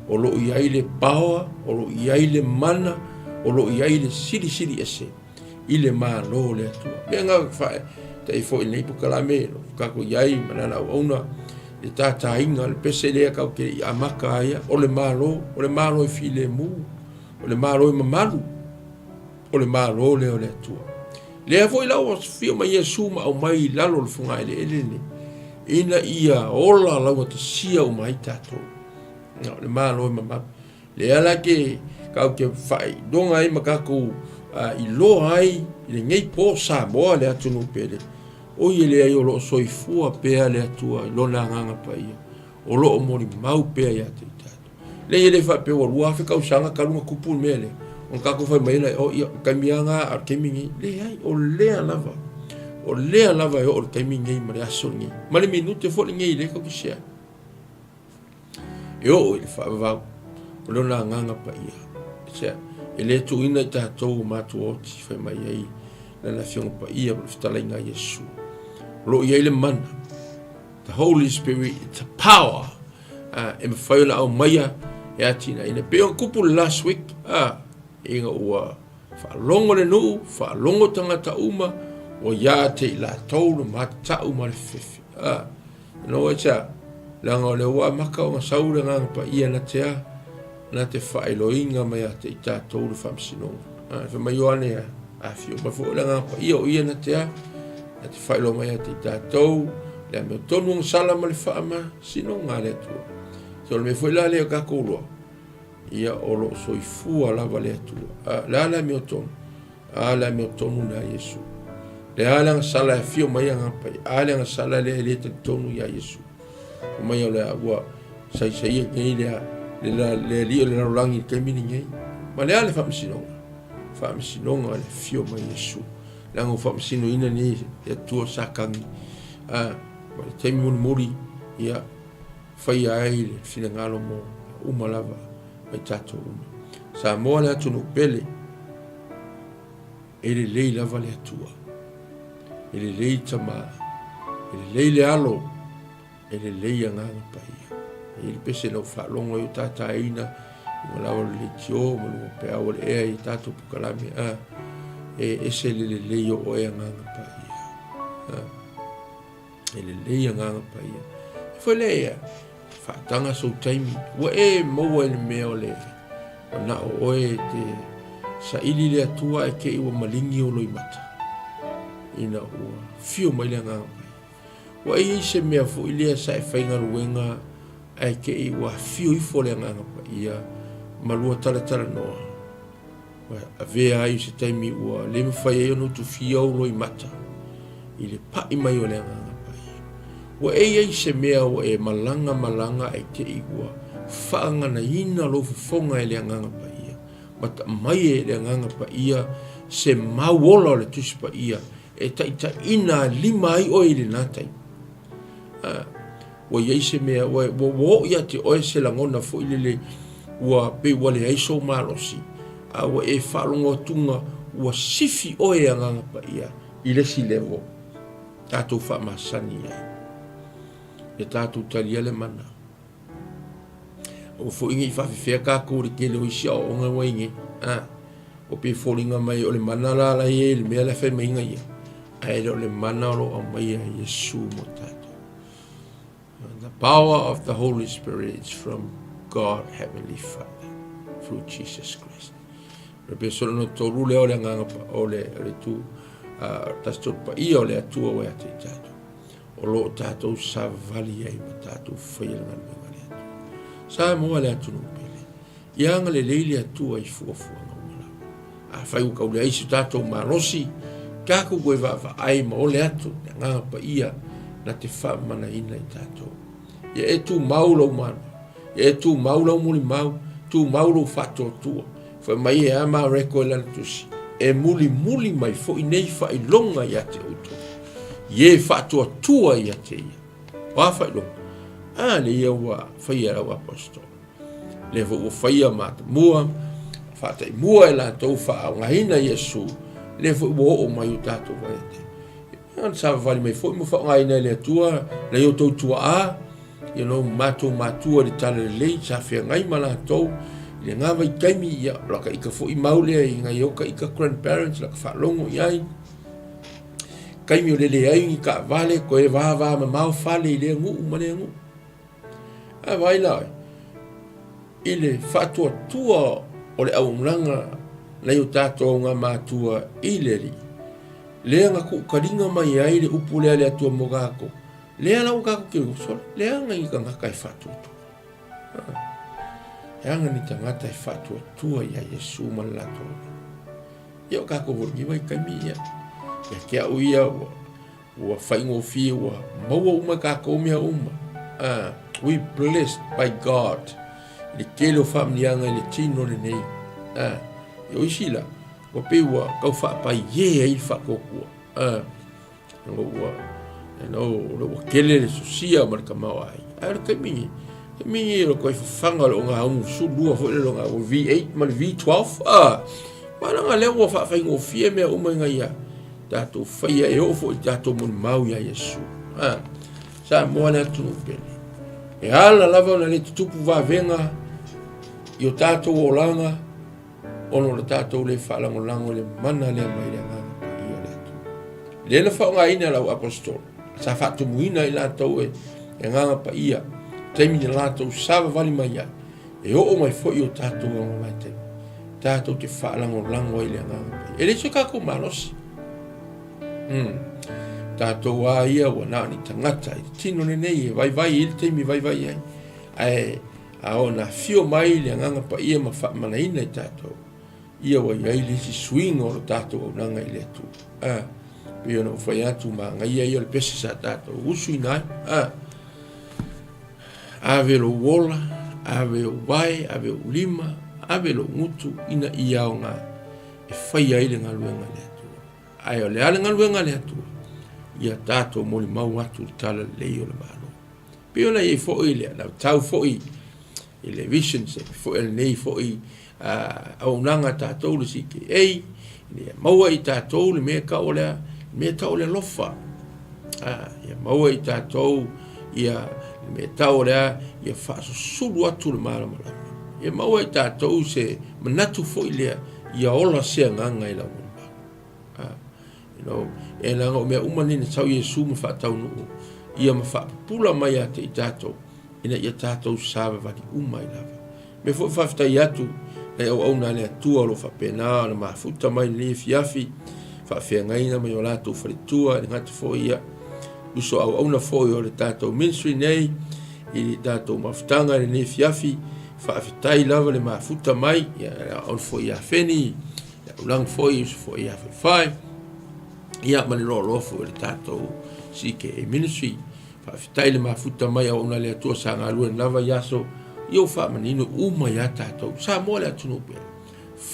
o lo i ai le power o lo i ai le mana o lo i ai le siri ese ile malo le atu me nga fa te fo nei pukalame ka ko yai manana ona le tata inga le pese le ka ke amaka ia o le malo e file mu o le malo e mamalu o le malo le o le tu le vo ila o fio ma Yesu ma o mai lalo le funga ele ina ia ola la o te sia o mai tato no le malo e mamalu le ala ke ka ke fai donga i makako i lo ai le ngai po sa mo le atu no pele o ile ai o lo soifua pea le atua i lona nganga pa ia o lo mori mau pea ia te tato le ile fa pe o rua fe ka usanga ka lunga kupu mele on ka ko fa mai o ia kamianga a kemingi le ai o le lava e o kemingi mari asoni mali minute fo le ngai le ka kisia yo ile fa va o lona nganga pa ia sia ele tu ina tato ma tu o ti fa mai ai na fiong pa ia o fitala ina Yesu lo ia le mana the Holy Spirit it's a power e me faila au maia e atina ina pe o kupu last week inga ua fa longo le nu fa longo tangata uma o ia te la tolu mata uma le fefe no echa langa le wa maka o saura nga pa ia na te failo inga mai te ita tolu famsino fa mai yoane afio ma fo langa pa ia na te na te failo mai te tatou le me tonu sala ma le fama sino nga le tu so me foi la le ka kolo ia o lo soifua la vale tu la me tonu na Yesu le ala sala fio mai nga pa ala sala le tonu ya Yesu o mai le agua sai ngai le le rangi ke mini ngai ma le ala fama sino nga le fio mai Yesu lango fa sino ina ni e tu sakangi ma te muri ia fai ai fina ngalo mo uma lava mai tato sa mo la tu no pele ele lei lava le tua ele lei tama ele lei le alo ele lei anga pai ele pese no fa longo yo tata ina mo la le tio mo pe au le e tato pukalami ese le leio o e nganga pa ia ele leia nganga pa ia foi leia fa tanga so time wa e mo el meo le na o e te sa ili le atua e ke iwa malingi o loi mata ina o fio mai le nganga pa wa e se mea fu ili sa e fainga ruenga e ke iwa fio i fo le nganga pa ia malua tala noa avea ai se taimi ua le me fai e no tu fia o loi mata i le pai mai o le nganga pai ua ei se mea o e malanga e te igua whaanga na ina lo fufonga e le nganga pai ia mata mai e le nganga pai ia se mauola o le tusi pai ia e taita ina lima ai o i le natai ua iai se mea ua ia te oe se langona fo ilele ua pe ua le aiso malosi a ua e whaalongo tunga ua sifi oe anganga pa ia i lesi levo tātou whaamasani ai e tātou talia le mana o fo ingi i whawhiwhea kako re kele o isia o onga wainge o pe fōringa mai o le mana la la e le mea le whai mainga ia ai o le mana o a mai a Yesu mo tātou. The power of the Holy Spirit is from God, Heavenly Father, through Jesus Christ. Rebe solo no toru le o le nganga pa o le tu tastor pa ia o le atua o ate tātou. O lo tātou sa vali ai ma tātou whailanga le atu. Sa moa le atu no pele. Ianga le leile atua i fuafua ngā a whai u kaule aisu tātou marosi, kako koe wa ai ma o le atu, ngā pa ia na te wha mana ina i tātou. Ia e tū maulau manu, ia e tū maulau muli mau, tū maulau whato tua, wha mai e ama reko e lana tusi, e muli mai fo i nei wha i longa i ate uto. Ie whato tua i ate ia, wha wha i longa, le ia wa whaia rau apostol. Le vo whaia mata mua, whata i mua e la tau wha au ngahina Yesu, le vo o mai u tātou vaete. An sa vali mai fo i mo wha ngahina le atua, le o tau tua a, matua le tala le lei, sa whea ngai mala tau, le ngawa i kaimi ia, laka ika fo i maulea i ngai oka ika grandparents, laka whalongo i ai. Kaimi o le le ai i ka vale, ko e waha ma mau whale i lea ngu, umane ngu. A vai lai, i le whatua tua o le au umlanga, nei o tātou ngā mātua i le li. Lea ngā ku karinga mai ai le upulea le atua mogako. Lea lau kako ke usol, lea ngai ka ngakai whatutu. Lea ngai ni tangata i whatuatua ia Yesu malato. Ia o kako vorgi mai kaimi ia. Ia kia uia ua whaingo fie ua maua uma kako mea uma. We blessed by God. Ile kelo whamnianga ile tino le nei. Ia oisila, ua pe ua kau whaapai ye ai whakokua. Ua lo kele le sosia mar ka mau ai ar ka mi lo ko fanga lo nga un su lua fo lo nga V8 mal V12 mana nga le wo fa ngo fie me o nga ia dato faia e o fo dato mon mau ya Yesu sa mo na tu pele e ala lava na le tupu va venga io tato o langa ono le tato le fa lango le mana le mai le nga ia le fa nga ina la apostol sa fatu muina i lātou e nganga pa ia, teimi ni lātou sawa vali mai ia, e o mai fo i o tātou nganga mai teimi. Tātou te whaalango lango i le nganga pa ia. E le so kako marosi. Tātou a ia wa nāni tangata, i tino ne nei, e vai i le teimi vai ai. Ai, a o na fio mai le nganga pa ia ma wha mana ina i tātou. Ia wa iai le si swinga o tātou au nanga i le atu. Pio no fai atu ma ngai ai o le pese sa tātou usu inai. Ave lo wola, ave o vai, ave o lima, ave lo ngutu ina ia o ngā. E fai ai le ngaluenga le atu. Ai o le ale ngaluenga le atu. Ia tātou moli mau atu tala lei o le malo. Pio na i fo i le, na tau fo i le vision se, fo i le nei fo i au nanga tātou le sike ei, le maua i tātou le mea ka o lea, me tau le lofa. Ia maua i tātou, ia me tau lea, ia whaaso suru atu le marama. Ia maua i tātou se manatu fo i lea, ia ola sea nganga i la muna. E langa o mea umani na tau Yesu ma whaatau nuu, ia ma whaapula mai ate i tātou, ina ia tātou sawa vani umai lava. Me fo whaftai atu, nei au na lea tua lo whapena, na mafuta mai le fiafi, whawhia ngaina mai o lātou wharitua, ni ngati fo ia, uso au na fo i o le tātou ministry nei, i le tātou mafutanga le ne fiafi, whawhitai lava le mafuta mai, ia on fo ia wheni, ia ulang fo i uso fo ia whai, ia mani lo lofo le tātou CKA ministry, whawhitai le mafuta mai au na le atua sa ngā luen lava yaso, iau whamanino uma ia tātou, sa moa le atunu pēr,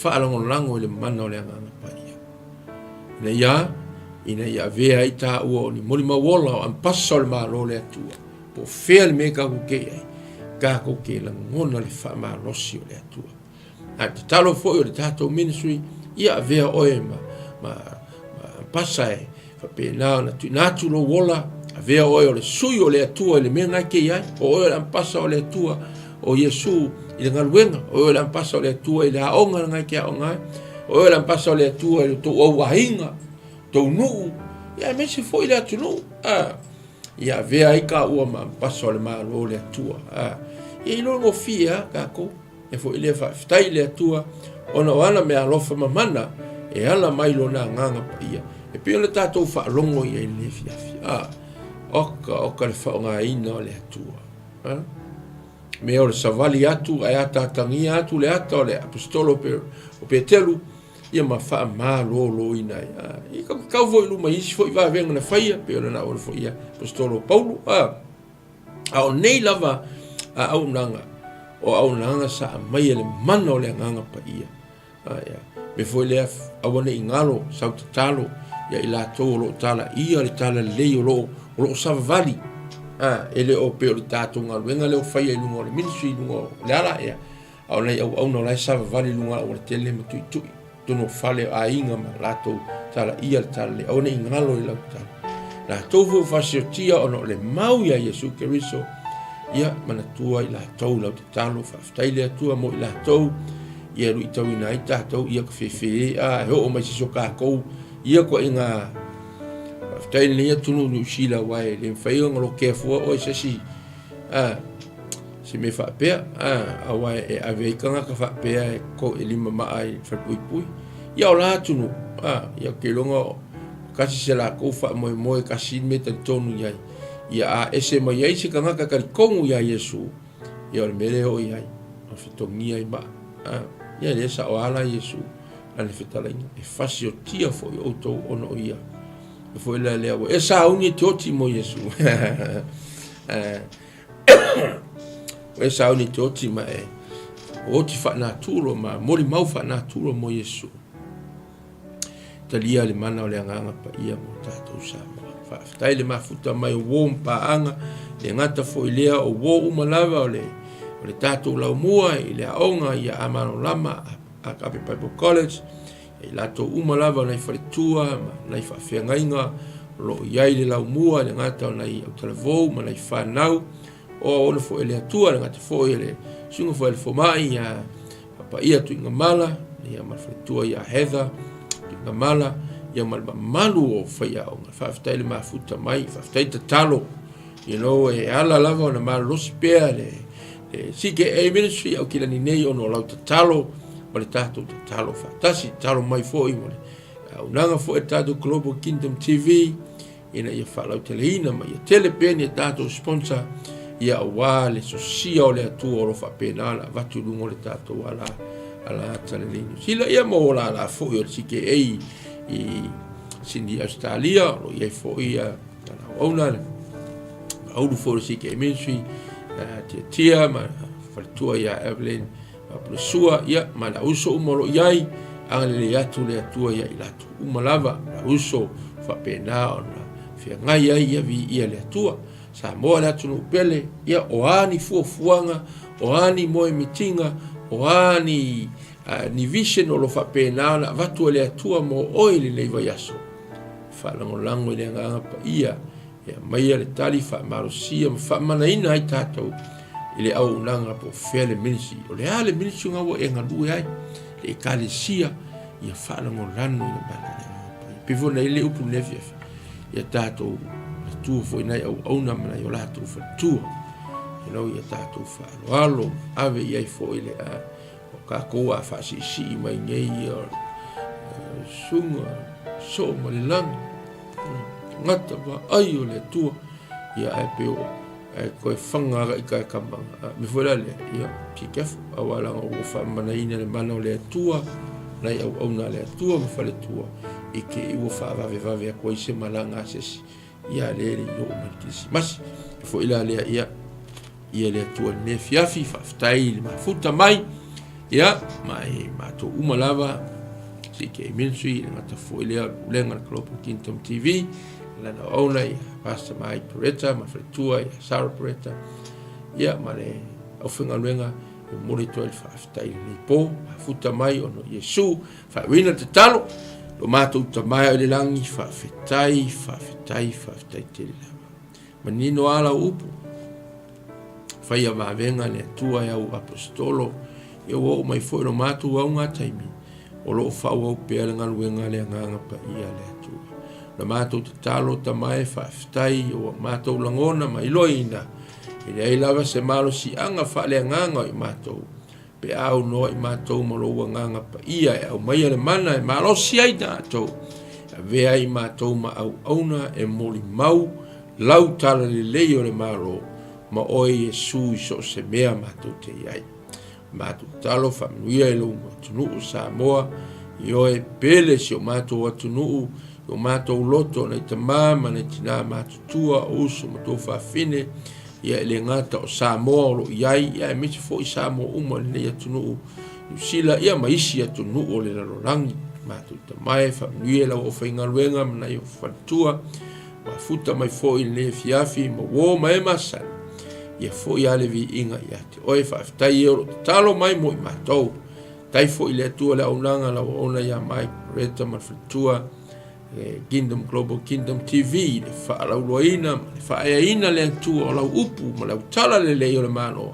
whaalango le mana o le anganga pai. Ina ia vea i tā ua o ni moli mawola o ampasa o le malo le atua. po fea le me ka ko ke ai ka ko ke la ngona le fa ma losi o le atua a te talo fo o le tatou ministry ia vea oe ma pasa e fa pe na tu lo wola a vea oe o le sui o le atua le me ngai ke ai o oe la pasa o le atua o Yesu i le ngaluenga o oe la pasa o le atua i le aonga ngai ke aonga o oe la pasa o le atua i le to o wahinga to nuu ia me se fo i le atu nuu ia vea i ka ua ma pasa o le malo o le atua ia i lo fia ka ko e fo i le whaftai le atua ona wana me alofa mamana e ala mai lo na nganga pa ia e pio le tatou whaalongo ia i le fiafi oka le whaonga ina o le atua me o le savali atu ai atatangia atu le ata o le apostolo o Petelu ia ma wha ma lo ina i ka kau foi luma isi foi va venga na faia pe ona o foi ia apostolo Paulo o nei lava au nanga sa mai le mana o le nganga pa ia ia me foi le awana ingalo sa talo ia ila to lo tala ia le tala le lo savali ele o pe o tato ngaluenga le faia i lungo le ministry lungo le ala ia au nei au no la savali lungo o le tele tu tono fale a inga ma lato tala ia tala le au nei ngalo i lau tala la tofu fasiotia ono le mau ia Yesu Keriso ia manatua i la tau lau te talo whaftai le atua mo i la tau ia rui tau ina i tātou ia ka whewhe ho o mai si so kākou ia ko inga whaftai le ia tunu New Zealand wai le mwhaio ngalo kefua o i sasi si me whapea awai e aveikanga ka whapea e ko e lima maa i whapui ia o la tunu ia ke longa kasi se la kou wha moe kasi me ta tonu iai ia a ese mai ai se kanga ka kongu ia Yesu ia o le mere o iai a whitongia i ma ia le sa o ala Yesu ane whetalainga e whasi o tia fo i outou ono ia e fo ila lea e sa uni te oti mo Yesu e sa uni te oti ma e oti whanaturo ma mori mau whanaturo mo Yesu talia le mana o le anganga pa ia mo tātou sa whaftai le mafuta mai o wō mpaanga le ngata fo i lea o wō umalawa o le tātou lau mua i le aonga i a amano lama a Kape Bible College i lato umalawa nei wharitua nei whawhiangainga lo iai le lau mua le ngata o nei au talavou ma nei whanau o ona fo i le atua le ngata fo i le sunga fo i le fomai i a pa ia tu inga mala i a mawharitua i a Heather na mala ia malu o faia o whaftai le mafuta mai whaftai te talo e ala lava o na malo spea le CKA ministry au kila ni nei ono lau te talo o le tātou te talo whatasi talo mai fo i mo le unanga fo e tātou Global Kingdom TV ina ia whalau teleina ma ia telepeni e tātou sponsor ia awa le sosia o le atua o lo whapena ala vatu lungo le tātou ala talelino sila ia mo la fo i o CKA i Sydney Australia lo ia fo ia ona au fo le CKA ministry tia ma faltua ia Evelyn Prosua ia ma la uso umolo iai angale le atu le atua ia ilatu umalava la uso fa pena ona fia ngai ia vi ia le atua sa mo la tunu pele ia oani fuanga oani mo mitinga oani ni vision o lo fa pena na vatu le atua mo oili le vayaso fa lango le nga pa ia mai le tali fa marosia fa manaina ai tatou ile au nanga po fele minisi o le ale minisi nga wo enga lu ai le kalesia ia fa lango lanu le bana pivo na ile upu nefia ia tatou tu foi na au na mana yo la tu fa tu ia tatou fa alo ave ia fo ile ka ko a fa si mai ngai sunga so malilang ngata ba ayo le tua ia e peo e ko fanga i ka kamba me foi le ia ki kef awala o fa mana ina le mana le tua na au na le tua me fa le tua e ke o fa va ko se malanga se ia le yo markisi mas foi la le ia le tua ne fiafi fa stai ma futa mai ia mai mato umalava CKA ministry ngata foi le Global Kingdom TV lana ona ia Pastor Mike Peretta ma fretua ia Sarah Peretta ia ma le au whingaluenga i mori toi le whaafetai ni po futa mai ono Yesu whawina te talo lo mātou tamai o le langi whaafetai te lama manino ala upu whaia mawenga le atua e au apostolo e o mai foi no mātou au ngā taimi o lo whau au pēr ngaluenga le nganga pa ia le atua na mātou te talo tamai whaafetai o mātou langona mai loina e le lava se malo si anga whaale nganga i mātou pe au no i mātou maloa nganga pa ia e au mai le mana e malo si ai nātou a vea i mātou ma au auna e moli mau lau tala le leo le malo ma oe Yesu i so se mea mātou te iai mātou talo whamanuia e lunga tunuu Samoa i oe pele si o mātou atunuu i o mātou loto nei ta māma nei tina mātou tua o uso mātou whawhine ia le ngata o Samoa o lo iai ia e miti fo i Samoa uma le nei atunuu New Zealand ia maisi atunuu o le larorangi mātou ta mai whamanuia lau o whaingaruenga mana i o whantua wa futa mai fo i le fiafi ma wō mai masana ia fo i ale vi inga ia te oe whaaftai e oro te talo mai mo i mātou. Tai fo i le atua le aunanga la ona ia mai Reta Manfritua Kingdom Global Kingdom TV le whaalauloina, le whaeaina le atua o lau upu ma lau tala le leo le manoa.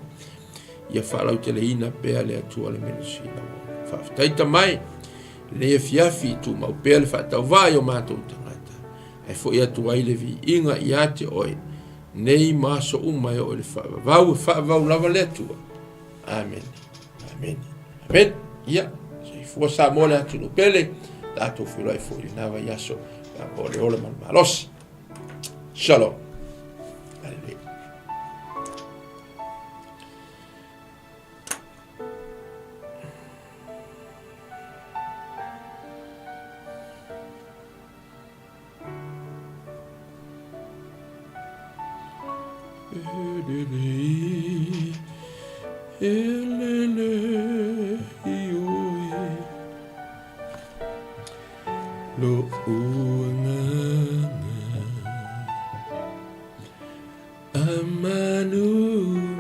Ia whaalau te le ina pēa le atua le menisi la ona. Whaaftai ta mai le fiafi tu mau pēa le whaatau vai o mātou tangata. E fo i atua i le vi inga i ate oe. Nei maso umai o le whaavau lava le atua. Amen. Amen. Amen. Ia. Se i fua sa mole atu no pele. Tato whilai fo i nawa yaso. O le ole man malosi. Shalom. Alleluia. Lo uanganga amanu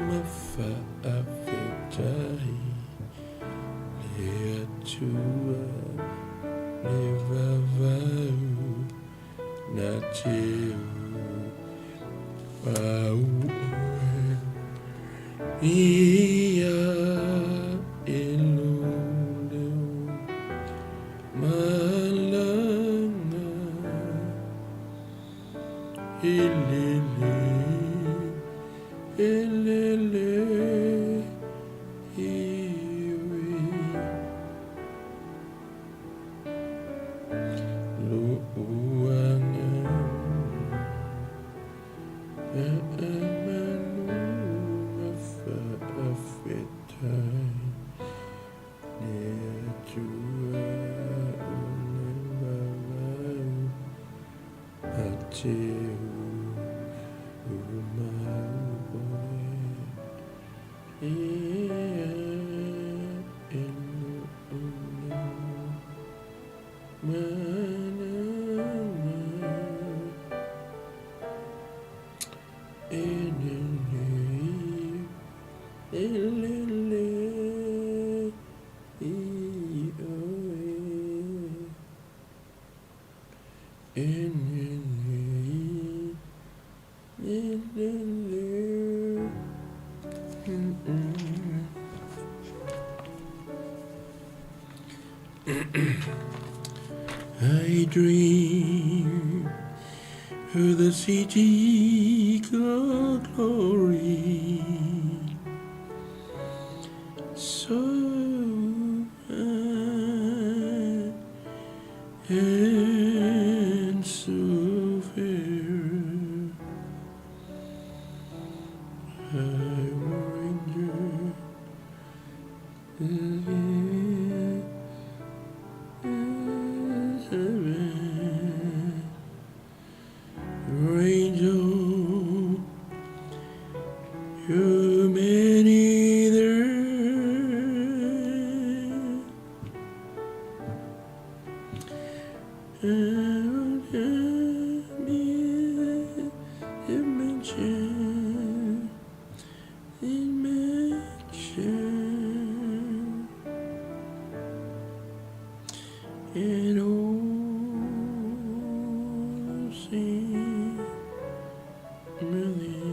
mafa'afetai le atua le vavau na teu pau ia eluleu malanga elele elele iwi lo uanga I dream of the city of glory, so high and so fair. I Angel, you many there, and me. in ocean million.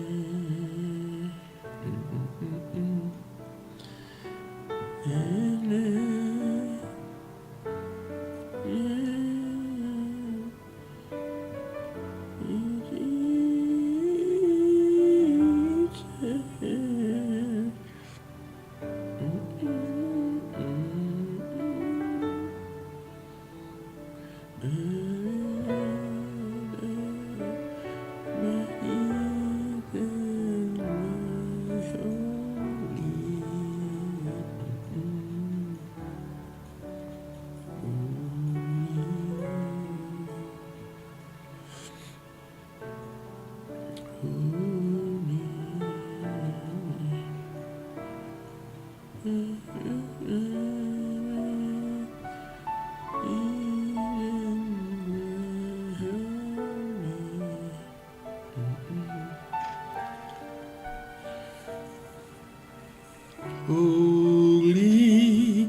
Holy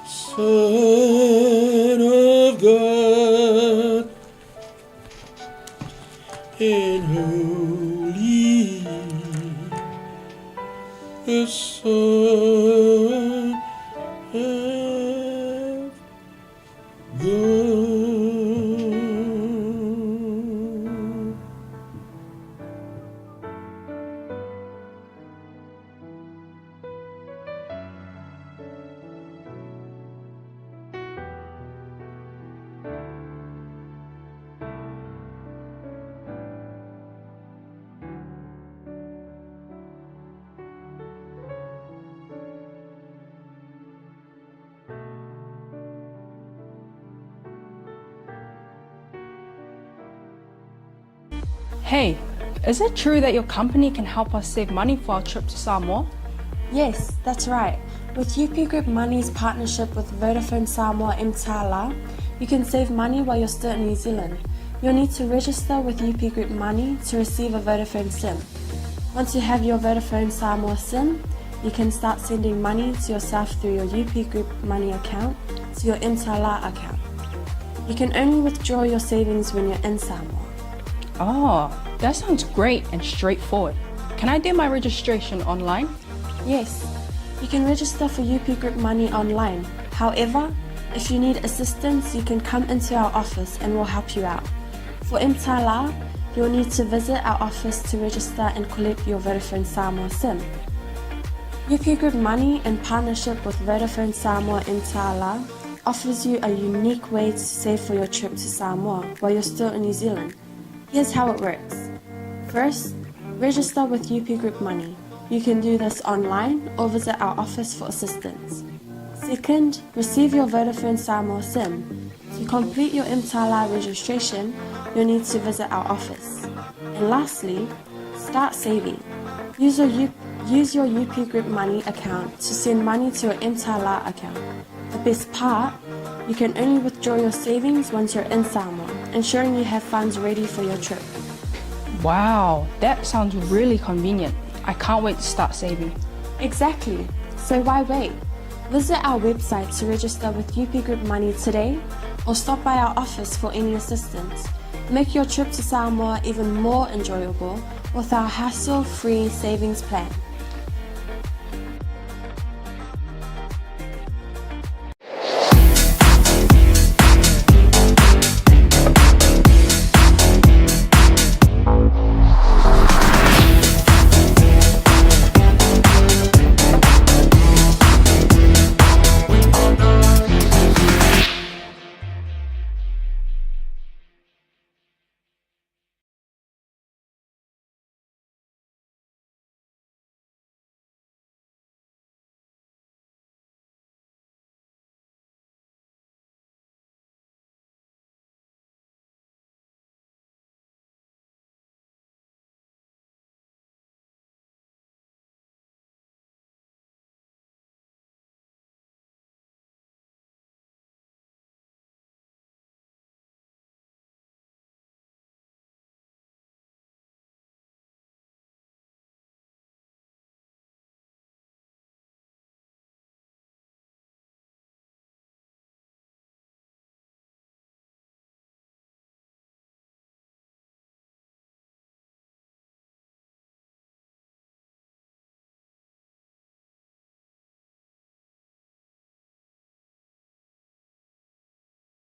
Son of God, and holy the Son of God. Hey, is it true that your company can help us save money for our trip to Samoa? Yes, that's right. With UP Group Money's partnership with Vodafone Samoa Mtala, you can save money while you're still in New Zealand. You'll need to register with UP Group Money to receive a Vodafone SIM. Once you have your Vodafone Samoa SIM, you can start sending money to yourself through your UP Group Money account to your Mtala account. You can only withdraw your savings when you're in Samoa. Oh, that sounds great and straightforward. Can I do my registration online? Yes, you can register for UP Group Money online. However, if you need assistance, you can come into our office and we'll help you out. For Mtala, you'll need to visit our office to register and collect your Vodafone Samoa SIM. UP Group Money, in partnership with Vodafone Samoa Mtala, offers you a unique way to save for your trip to Samoa while you're still in New Zealand. Here's how it works. First, register with UP Group Money. You can do this online or visit our office for assistance. Second, receive your Vodafone Samoa SIM. To complete your Mtala registration, you'll need to visit our office. And lastly, start saving. Use your UP Group Money account to send money to your Mtala account. The best part, you can only withdraw your savings once you're in Samoa, ensuring you have funds ready for your trip. Wow, that sounds really convenient. I can't wait to start saving. Exactly. So why wait? Visit our website to register with UP Group Money today or stop by our office for any assistance. Make your trip to Samoa even more enjoyable with our hassle-free savings plan.